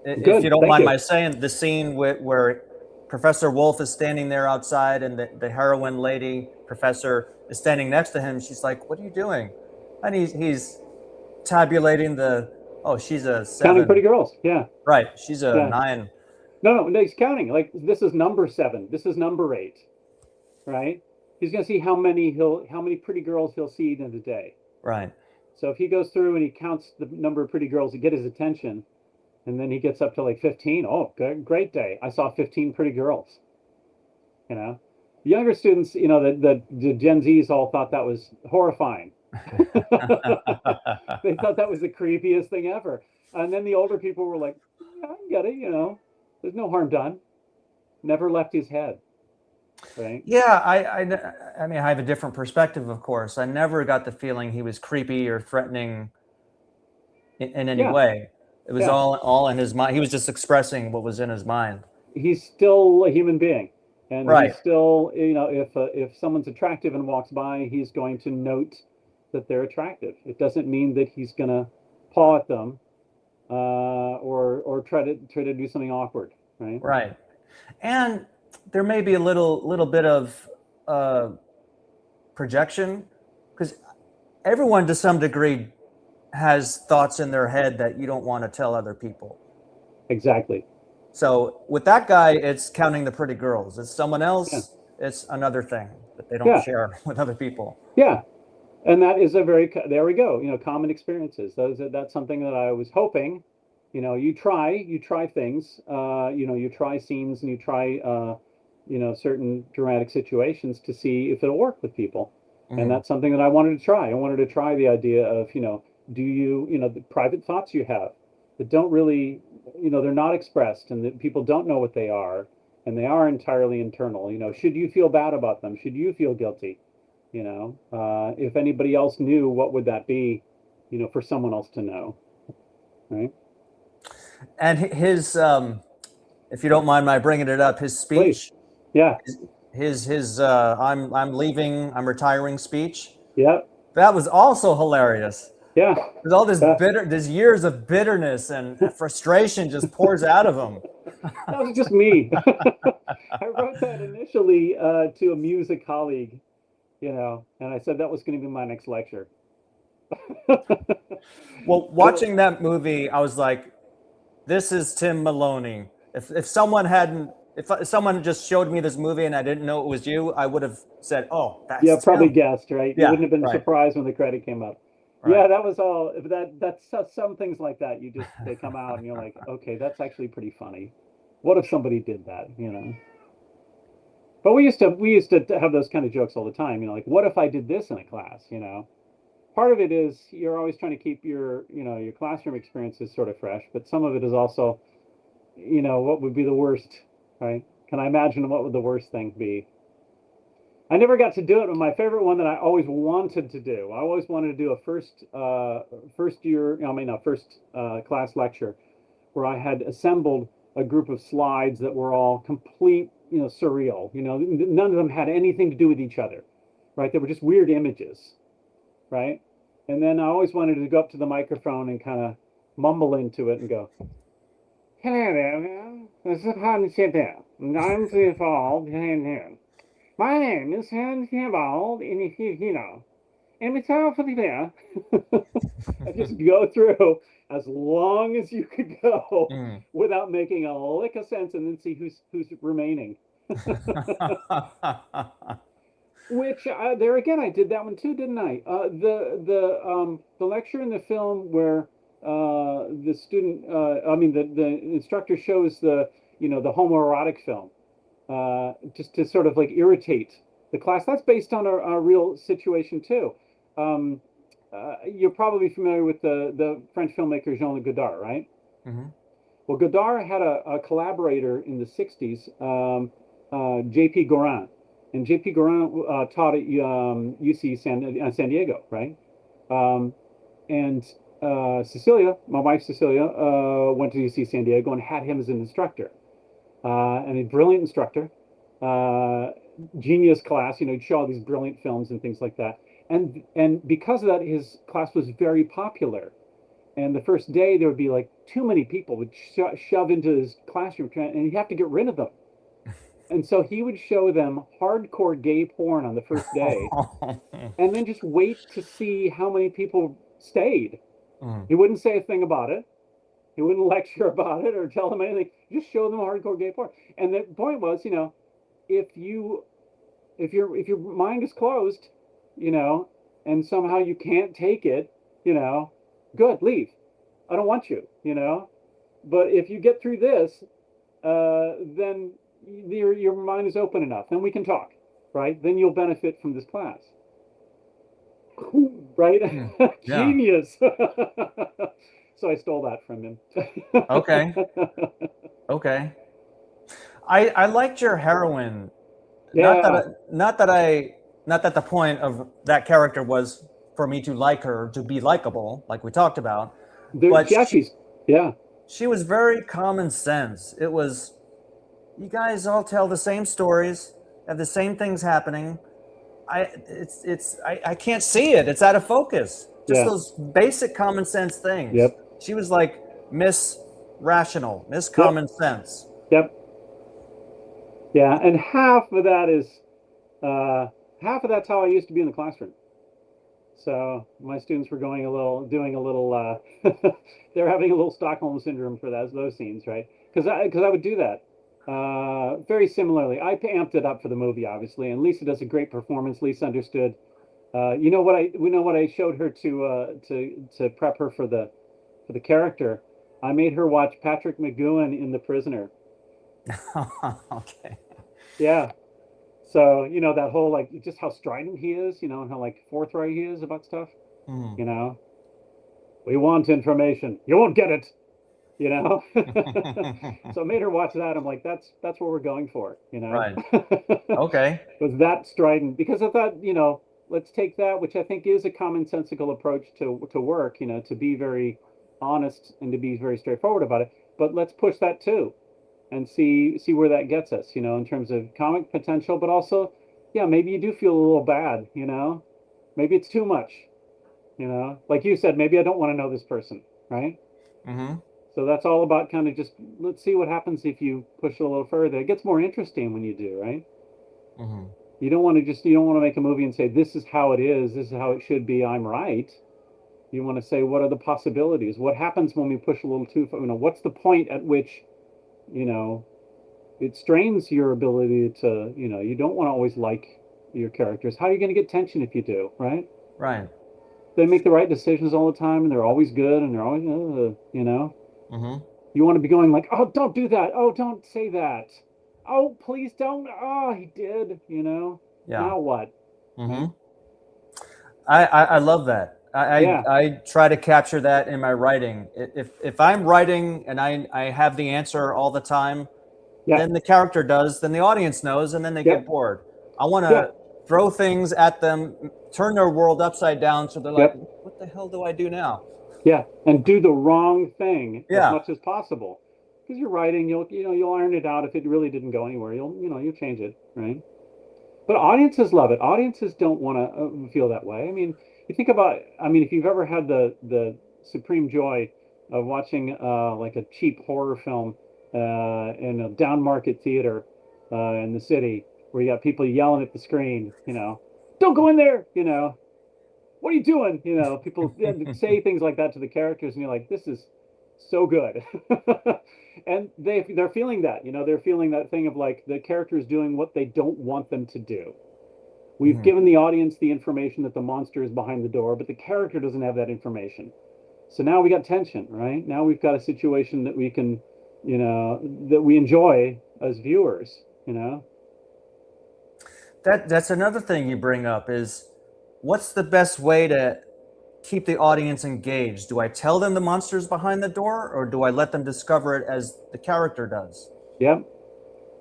if you Good, don't thank mind you. my saying, the scene where Professor Wolf is standing there outside, and the heroine lady professor is standing next to him. She's like, "What are you doing?" And he's tabulating she's a Counting pretty 7. girls, yeah, Right. She's a yeah. 9. No, he's counting. Like, this is number 7. This is number 8, right? He's gonna see how many pretty girls he'll see in a day. Right. So if he goes through and he counts the number of pretty girls to get his attention, and then he gets up to like 15, oh, great day. I saw 15 pretty girls. The younger students, the Gen Zs all thought that was horrifying. They thought that was the creepiest thing ever. And then the older people were like, yeah, I get it, there's no harm done. Never left his head, right? Yeah, I mean, I have a different perspective, of course. I never got the feeling he was creepy or threatening in any Yeah, way. It was yeah. all in his mind. He was just expressing what was in his mind. He's still a human being, and Right. he's still, if someone's attractive and walks by, he's going to note that they're attractive. It doesn't mean that he's going to paw at them, or try to do something awkward, right? Right. And there may be a little bit of projection, because everyone to some degree has thoughts in their head that you don't want to tell other people. Exactly. So with that guy, it's counting the pretty girls. It's someone else. Yeah. It's another thing that they don't Yeah. share with other people. Yeah. And that is there we go, common experiences. That's something that I was hoping, you try things, you try scenes and you try, certain dramatic situations to see if it'll work with people. And that's something that I wanted to try. I wanted to try the idea of, do you, the private thoughts you have that don't really, they're not expressed and that people don't know what they are, and they are entirely internal. Should you feel bad about them? Should you feel guilty? If anybody else knew, what would that be, for someone else to know, right? And his, if you don't mind my bringing it up, his speech, Please. Yeah, his I'm leaving, I'm retiring speech. yeah, That was also hilarious. yeah. There's all this years of bitterness and frustration just pours out of him. That was just me. I wrote that initially to amuse a colleague, and I said that was going to be my next lecture. Well, watching that movie, I was like, this is Tim Maloney. If someone just showed me this movie and I didn't know it was you, I would have said, oh, that's Yeah, probably Tim. guessed, right? Yeah, You wouldn't have been right. surprised when the credit came up. Right. Yeah, that was all. That's some things like that. They come out and you're like, okay, that's actually pretty funny. What if somebody did that, But we used to have those kind of jokes all the time, like, what if I did this in a class, Part of it is you're always trying to keep your classroom experiences sort of fresh, but some of it is also, what would be the worst, right? Can I imagine what would the worst thing be? I never got to do it, but my favorite one that I always wanted to do, I always wanted to do a first class lecture where I had assembled a group of slides that were all complete, surreal. None of them had anything to do with each other, right? They were just weird images, right? And then I always wanted to go up to the microphone and kind of mumble into it and go, "Hello there, this is Hans here, and I'm involved here. My name is Hans Hebold, and it's all for the there." And just go through as long as you could go without making a lick of sense, and then see who's remaining. Which there again, I did that one too, didn't I? The lecture in the film where the student, the instructor shows the homoerotic film, just to sort of like irritate the class. That's based on a real situation too. You're probably familiar with the French filmmaker Jean-Luc Godard, right? Mm-hmm. Well, Godard had a collaborator in the 60s, J.P. Gorin. And J.P. Gorin taught at UC San Diego, right? And Cecilia, my wife Cecilia, went to UC San Diego and had him as an instructor. And a brilliant instructor, genius class, he'd show all these brilliant films and things like that. And because of that, his class was very popular. And the first day, there would be like too many people would shove into his classroom, and he'd have to get rid of them. And so he would show them hardcore gay porn on the first day, and then just wait to see how many people stayed. He wouldn't say a thing about it. He wouldn't lecture about it or tell them anything. Just show them hardcore gay porn. And the point was, if your mind is closed, and somehow you can't take it, good, leave. I don't want you, But if you get through this, then your mind is open enough. Then we can talk, right? Then you'll benefit from this class. Right? Yeah. Genius. So I stole that from him. Okay. Okay. I liked your heroine. Not that Yeah, not that the point of that character was for me to like her, to be likable, like we talked about, but yeah, she was very common sense. It was, you guys all tell the same stories, have the same things happening. I can't see it. It's out of focus. Just yeah, those basic common sense things. yep, She was like Miss Rational, Miss yep, Common Sense. yep, yeah. And uh, half of that's how I used to be in the classroom. So my students were doing a little, they're having a little Stockholm syndrome for those scenes, right? Because I would do that. Very similarly, I amped it up for the movie, obviously, and Lisa does a great performance. Lisa understood. We know what I showed her to prep her for the character. I made her watch Patrick McGowan in The Prisoner. Okay. Yeah. So, that whole like just how strident he is, and how like forthright he is about stuff, Mhm. you know. We want information. You won't get it, you know. So I made her watch that. I'm like, that's what we're going for, Right. Okay. Was that strident because I thought, let's take that, which I think is a commonsensical approach to work, to be very honest and to be very straightforward about it. But let's push that too and see where that gets us, in terms of comic potential, but also, yeah, maybe you do feel a little bad, maybe it's too much, like you said, maybe I don't want to know this person, right? Mm-hmm. So that's all about kind of just let's see what happens if you push it a little further. It gets more interesting when you do, right? Mm-hmm. You don't want to make a movie and say this is how it is, this is how it should be, I'm right. You want to say what are the possibilities? What happens when we push a little too far? What's the point at which, you know, it strains your ability to, you don't want to always like your characters. How are you going to get tension if you do, right? Right. They make the right decisions all the time and they're always good and they're always, Mm-hmm. you want to be going like, oh, don't do that. Oh, don't say that. Oh, please don't. Oh, he did, Yeah. Now what? Right? Mm-hmm. I love that. Yeah. I try to capture that in my writing. If I'm writing and I have the answer all the time, Yeah. then the character does, then the audience knows, and then they get Yep. bored. I want Yeah. to throw things at them, turn their world upside down, so they're like, Yep. "What the hell do I do now?" Yeah. And do the wrong thing as Yeah. much as possible. Because you're writing, you'll iron it out if it really didn't go anywhere. You'll change it, right? But audiences love it. Audiences don't want to feel that way. I mean, you think about. I mean, if you've ever had the supreme joy of watching like a cheap horror film in a down market theater in the city, where you got people yelling at the screen, don't go in there, what are you doing? People say things like that to the characters, and you're like, this is so good. And they're feeling that, they're feeling that thing of like the characters doing what they don't want them to do. We've Mm-hmm. given the audience the information that the monster is behind the door, but the character doesn't have that information. So now we got tension, right? Now we've got a situation that we can, that we enjoy as viewers, That's another thing you bring up is, what's the best way to keep the audience engaged? Do I tell them the monster's behind the door, or do I let them discover it as the character does? Yep.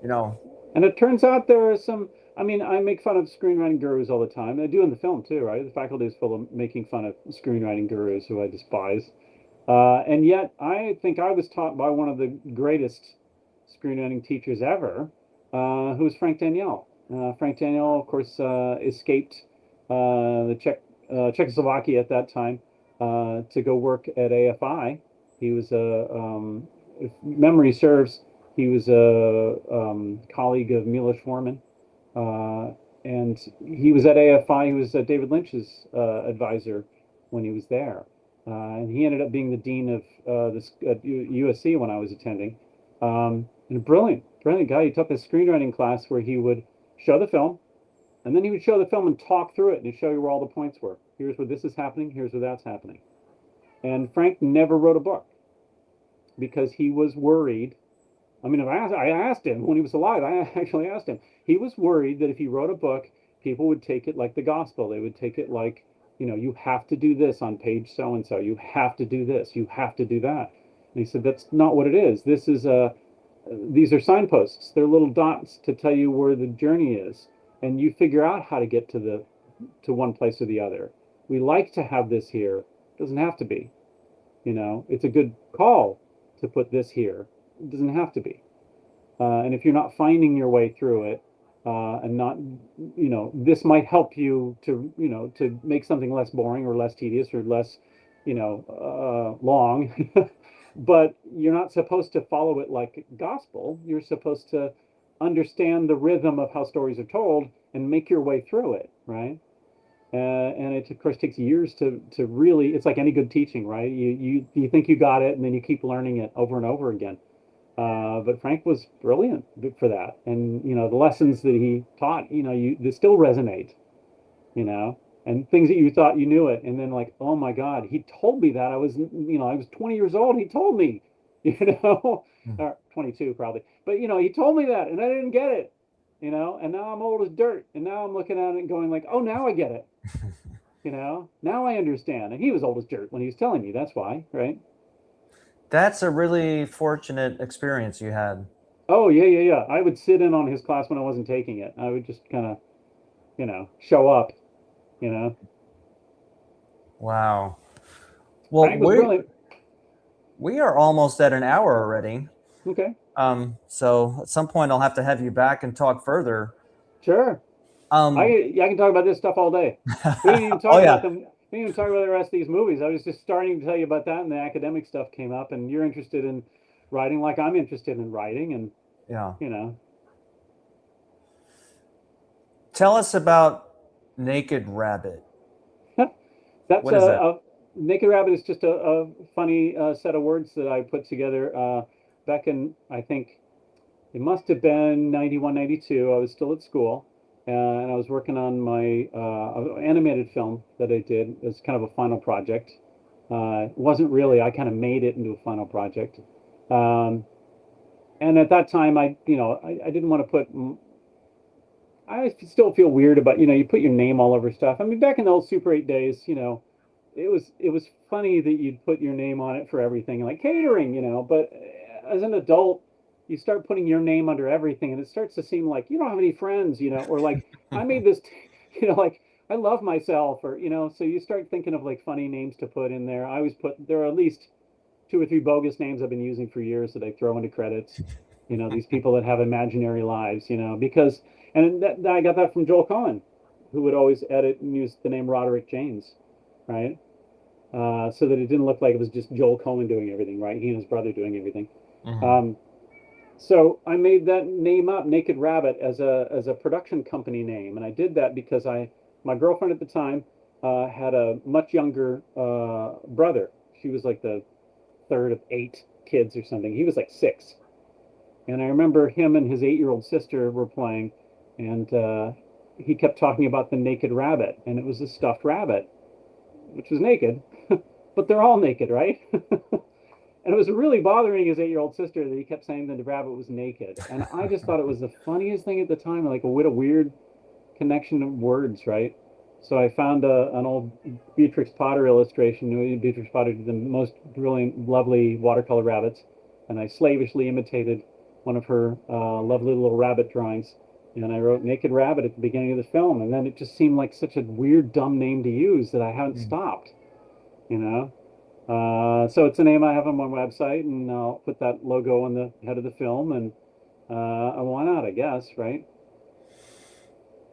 You know. And it turns out there are some. I mean, I make fun of screenwriting gurus all the time. I do in the film too, right? The faculty is full of making fun of screenwriting gurus who I despise. And yet, I think I was taught by one of the greatest screenwriting teachers ever, who was Frank Daniel. Frank Daniel, of course, escaped the Czechoslovakia at that time to go work at AFI. He was if memory serves, he was a colleague of Milos Forman, and he was at AFI. He was David Lynch's advisor when he was there, and he ended up being the dean of this at USC when I was attending. And a brilliant, brilliant guy. He took a screenwriting class where he would show the film, and then he would show the film and talk through it and show you where all the points were. Here's where this is happening. Here's where that's happening. And Frank never wrote a book because he was worried. I mean, I asked him when he was alive. I actually asked him. He was worried that if he wrote a book, people would take it like the gospel. They would take it like you have to do this on page so and so. You have to do this. You have to do that. And he said, that's not what it is. These are signposts. They're little dots to tell you where the journey is, and you figure out how to get to one place or the other. We like to have this here. It doesn't have to be. It's a good call to put this here. It doesn't have to be. And if you're not finding your way through it, and not, this might help you to make something less boring or less tedious or less, long. But you're not supposed to follow it like gospel. You're supposed to understand the rhythm of how stories are told and make your way through it, right? And it, of course, takes years to really. It's like any good teaching, right? You think you got it, and then you keep learning it over and over again. But Frank was brilliant for that, and the lessons that he taught, they still resonate, and things that you thought you knew it, and then like, oh my God, he told me that I was 20 years old. He told me, or 22 probably, but he told me that, and I didn't get it, and now I'm old as dirt, and now I'm looking at it and going like, oh, now I get it, now I understand. And he was old as dirt when he was telling me. That's why, right? That's a really fortunate experience you had. Oh, yeah. I would sit in on his class when I wasn't taking it. I would just kind of, show up, Wow. Well, Frank was brilliant. we are almost at an hour already. Okay. So at some point I'll have you back and talk further. Sure. I can talk about this stuff all day. We didn't even talk about them. We didn't even talk about the rest of these movies. I was just starting to tell you about that, and the academic stuff came up, and you're interested in writing like I'm interested in writing, and yeah. Tell us about Naked Rabbit. That's what is that? Naked Rabbit is just a funny set of words that I put together back in, I think, it must have been 91, 92. I was still at school. And I was working on my animated film that I did as kind of a final project. It wasn't really, I kind of made it into a final project. And at that time, I didn't want to put, I still feel weird about, you put your name all over stuff. I mean, back in the old Super 8 days, it was funny that you'd put your name on it for everything, like catering, but as an adult, you start putting your name under everything, and it starts to seem like you don't have any friends, or like I made this, like I love myself, or so you start thinking of like funny names to put in there. I always there are at least 2 or 3 bogus names I've been using for years that I throw into credits. These people that have imaginary lives, because that I got that from Joel Cohen, who would always edit and use the name Roderick James, right? So that it didn't look like it was just Joel Cohen doing everything, right? He and his brother doing everything. Mm-hmm. So I made that name up, Naked Rabbit, as a production company name, and I did that because my girlfriend at the time had a much younger brother. She was like the third of 8 kids or something. He was like 6, and I remember him and his 8-year-old sister were playing, and he kept talking about the naked rabbit, and it was a stuffed rabbit, which was naked, but they're all naked, right? And it was really bothering his 8-year-old sister that he kept saying that the rabbit was naked. And I just thought it was the funniest thing at the time, like what a weird connection of words, right? So I found an old Beatrix Potter illustration. Beatrix Potter did the most brilliant, lovely watercolor rabbits. And I slavishly imitated one of her lovely little rabbit drawings. And I wrote Naked Rabbit at the beginning of the film. And then it just seemed like such a weird, dumb name to use that I haven't stopped, So it's a name I have on my website, and I'll put that logo on the head of the film, and why not, I guess, right?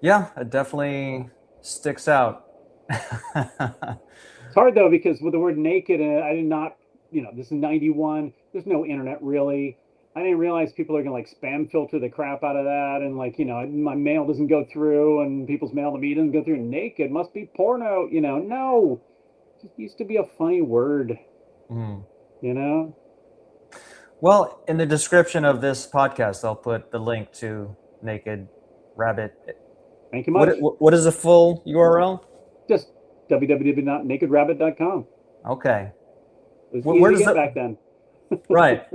Yeah, it definitely sticks out. It's hard, though, because with the word naked, I did not, this is 91. There's no internet, really. I didn't realize people are going to, like, spam filter the crap out of that, and, like, my mail doesn't go through, and people's mail to me doesn't go through. Naked must be porno, no. It used to be a funny word, Well, in the description of this podcast, I'll put the link to Naked Rabbit. Thank you much. What is the full URL? Just www.nakedrabbit.com. Okay. It was easy to get back then. Right.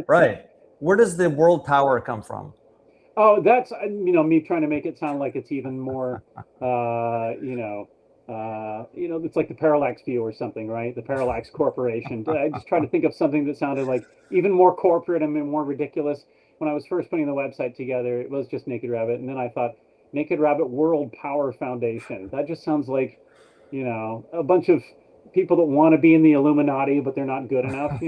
Where does the world power come from? Oh, that's, me trying to make it sound like it's even more, It's like the Parallax View or something, right? The Parallax Corporation. I just tried to think of something that sounded like even more corporate and more ridiculous. When I was first putting the website together, it was just Naked Rabbit, and then I thought Naked Rabbit World Power Foundation. That just sounds like, a bunch of people that want to be in the Illuminati, but they're not good enough.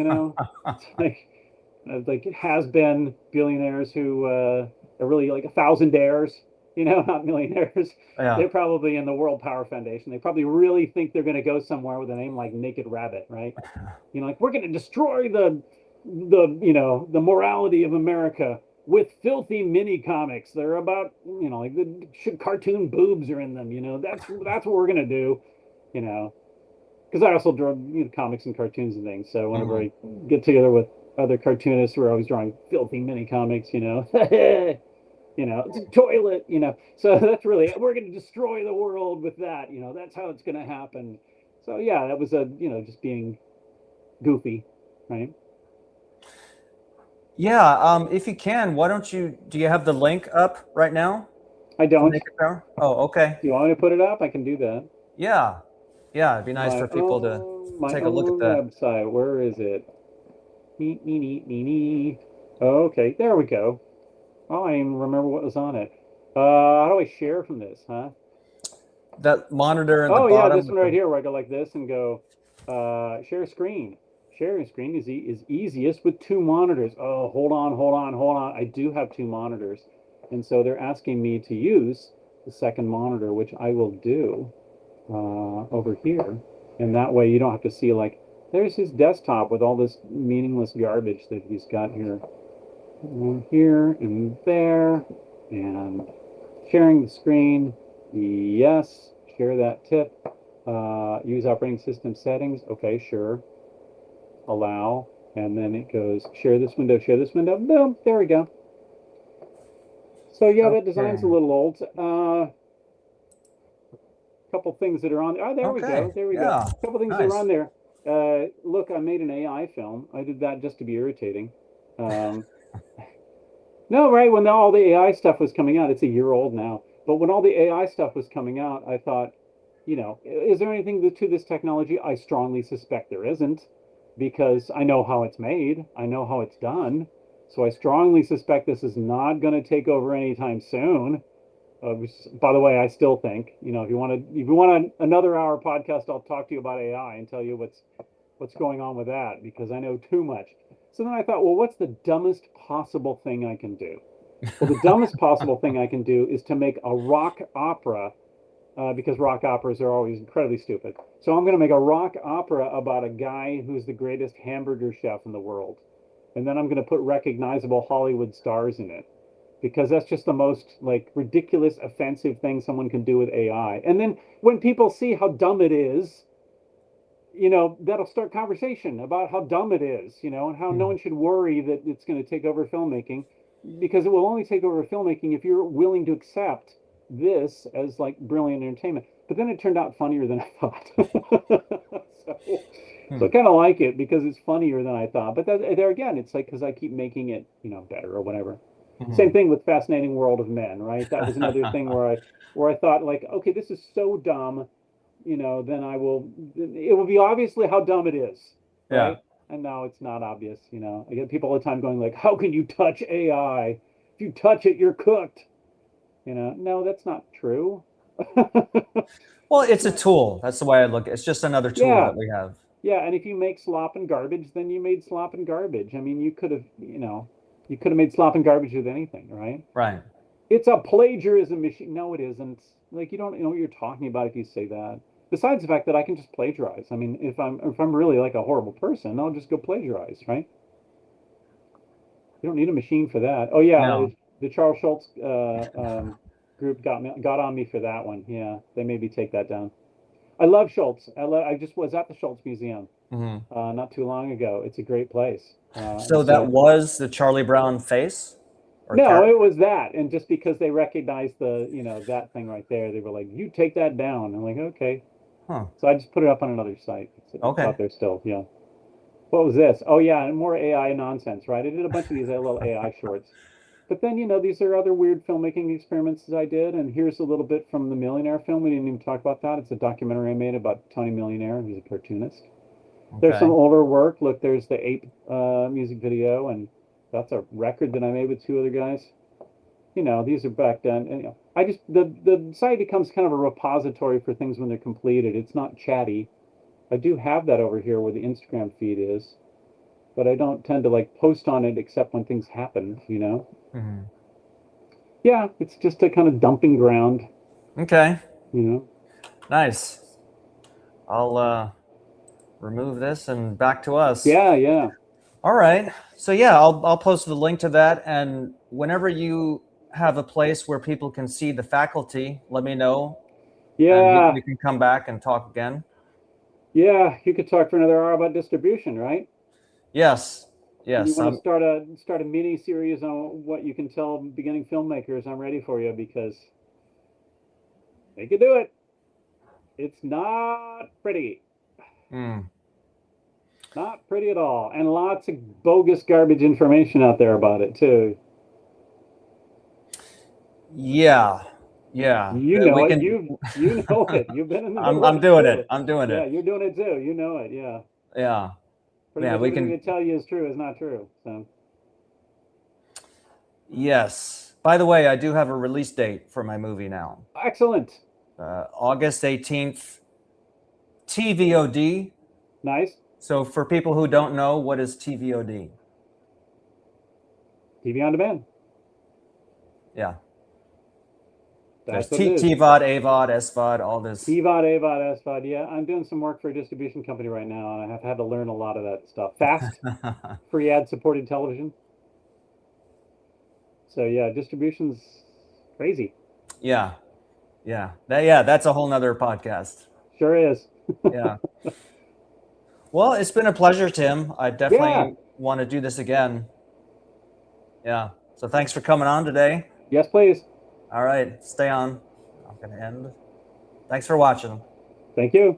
It's like has been billionaires who are really like thousandaires, not millionaires. Yeah. They're probably in the World Power Foundation. They probably really think they're going to go somewhere with a name like Naked Rabbit, right? Like we're going to destroy the morality of America with filthy mini comics. They're about, like the cartoon boobs are in them. That's what we're going to do. Because I also draw comics and cartoons and things. So whenever I get together with other cartoonists, we're always drawing filthy mini comics. It's a toilet. So that's really we're going to destroy the world with that. That's how it's going to happen. So yeah, that was just being goofy, right? Yeah. If you can, why don't do you have the link up right now? I don't. Naked Power? Oh, okay. You want me to put it up? I can do that. Yeah. Yeah, it'd be nice for people to take a look at that. Website. Where is it? Okay, there we go. Oh, I even remember what was on it. How do I share from this, huh? That monitor at the Oh yeah, bottom. this one right here where I go like this and go share screen. Sharing screen is easiest with two monitors. Oh, hold on. I do have two monitors. And so they're asking me to use the second monitor, which I will do over here. And that way you don't have to see like, there's his desktop with all this meaningless garbage that he's got here. Here and there. And sharing the screen. Yes. Share that tip. Use operating system settings. Okay, sure. Allow. And then it goes share this window. Boom. There we go. So yeah, that design's a little old. Couple things that are on there. Oh, there we go. There we go. A couple things that are on there. Look, I made an AI film. I did that just to be irritating. No, right, when all the AI stuff was coming out, it's a year old now. But when all the AI stuff was coming out, I thought, is there anything to this technology? I strongly suspect there isn't, because I know how it's made. I know how it's done. So I strongly suspect this is not going to take over anytime soon. By the way, I still think, if you want another hour podcast, I'll talk to you about AI and tell you what's going on with that, because I know too much. So then I thought, well, what's the dumbest possible thing I can do? Well, the dumbest possible thing I can do is to make a rock opera, because rock operas are always incredibly stupid. So I'm going to make a rock opera about a guy who's the greatest hamburger chef in the world. And then I'm going to put recognizable Hollywood stars in it, because that's just the most like ridiculous, offensive thing someone can do with AI. And then when people see how dumb it is, that'll start conversation about how dumb it is, and how no one should worry that it's going to take over filmmaking, because it will only take over filmmaking if you're willing to accept this as like brilliant entertainment. But then it turned out funnier than I thought. So I kind of like it because it's funnier than I thought. But there again, it's like because I keep making it, better or whatever. Same thing with Fascinating World of Men, right? That was another thing where I thought like, okay, this is so dumb, then it will be obviously how dumb it is, right? Yeah. And now it's not obvious, I get people all the time going like, how can you touch AI? If you touch it, you're cooked. No, that's not true. Well, it's a tool. That's the way I look at it. It's just another tool that we have. Yeah, and if you make slop and garbage, then you made slop and garbage. I mean, you could have made slop and garbage with anything, right? Right. It's a plagiarism machine. No, it isn't. Like, you don't know what you're talking about if you say that. Besides the fact that I can just plagiarize. I mean, if I'm really like a horrible person, I'll just go plagiarize, right? You don't need a machine for that. Oh yeah, no. The Charles Schultz group got on me for that one. Yeah, they made me take that down. I love Schultz. I just was at the Schultz Museum not too long ago. It's a great place. So that was the Charlie Brown face? No, it was that. And just because they recognized that thing right there, they were like, you take that down. I'm like, okay. Huh. So I just put it up on another site. It's out there still, yeah. What was this? Oh, yeah, and more AI nonsense, right? I did a bunch of these little AI shorts. But then, these are other weird filmmaking experiments that I did. And here's a little bit from the Millionaire film. We didn't even talk about that. It's a documentary I made about Tony Millionaire, who's a cartoonist. There's some Okay. older work. Look, there's the Ape music video, and that's a record that I made with two other guys. These are back then. And, I just the site becomes kind of a repository for things when they're completed. It's not chatty. I do have that over here where the Instagram feed is, but I don't tend to like post on it except when things happen. Mhm. Yeah, it's just a kind of dumping ground, Okay. you know. Nice. I'll remove this and back to us. Yeah, yeah. All right. So yeah, I'll post the link to that, and whenever you have a place where people can see the faculty, let me know, and we, Yeah, we can come back and talk again. yeah. You could talk for another hour about distribution, right? Yes. You Yes. want to start a mini series on what you can tell beginning filmmakers. I'm ready for you because they could do it. It's not pretty. Mm. Not pretty at all. And lots of bogus garbage information out there about it too. Yeah. Yeah. You know We it. can. You know it. You've been in the middle of I'm it doing too. it. I'm doing Yeah, it. you're doing it too. You know it. Yeah. Yeah. Pretty Yeah. much We everything they can. tell you is true is not true. So Yes. By the way, I do have a release date for my movie now. excellent. August 18th, TVOD. Nice. So for people who don't know, what is TVOD? TV on demand. Yeah. That's There's what it is. TVOD, AVOD, SVOD, all this. TVOD, AVOD, SVOD. Yeah, I'm doing some work for a distribution company right now, and I have had to learn a lot of that stuff. Fast, free ad supported television. So yeah, distribution's crazy. Yeah. Yeah. Yeah, that's a whole nother podcast. Sure is. Yeah. Well, it's been a pleasure, Tim. I Yeah. definitely want to do this again. Yeah. So thanks for coming on today. Yes, please. All right. Stay on. I'm going to end. Thanks for watching. Thank you.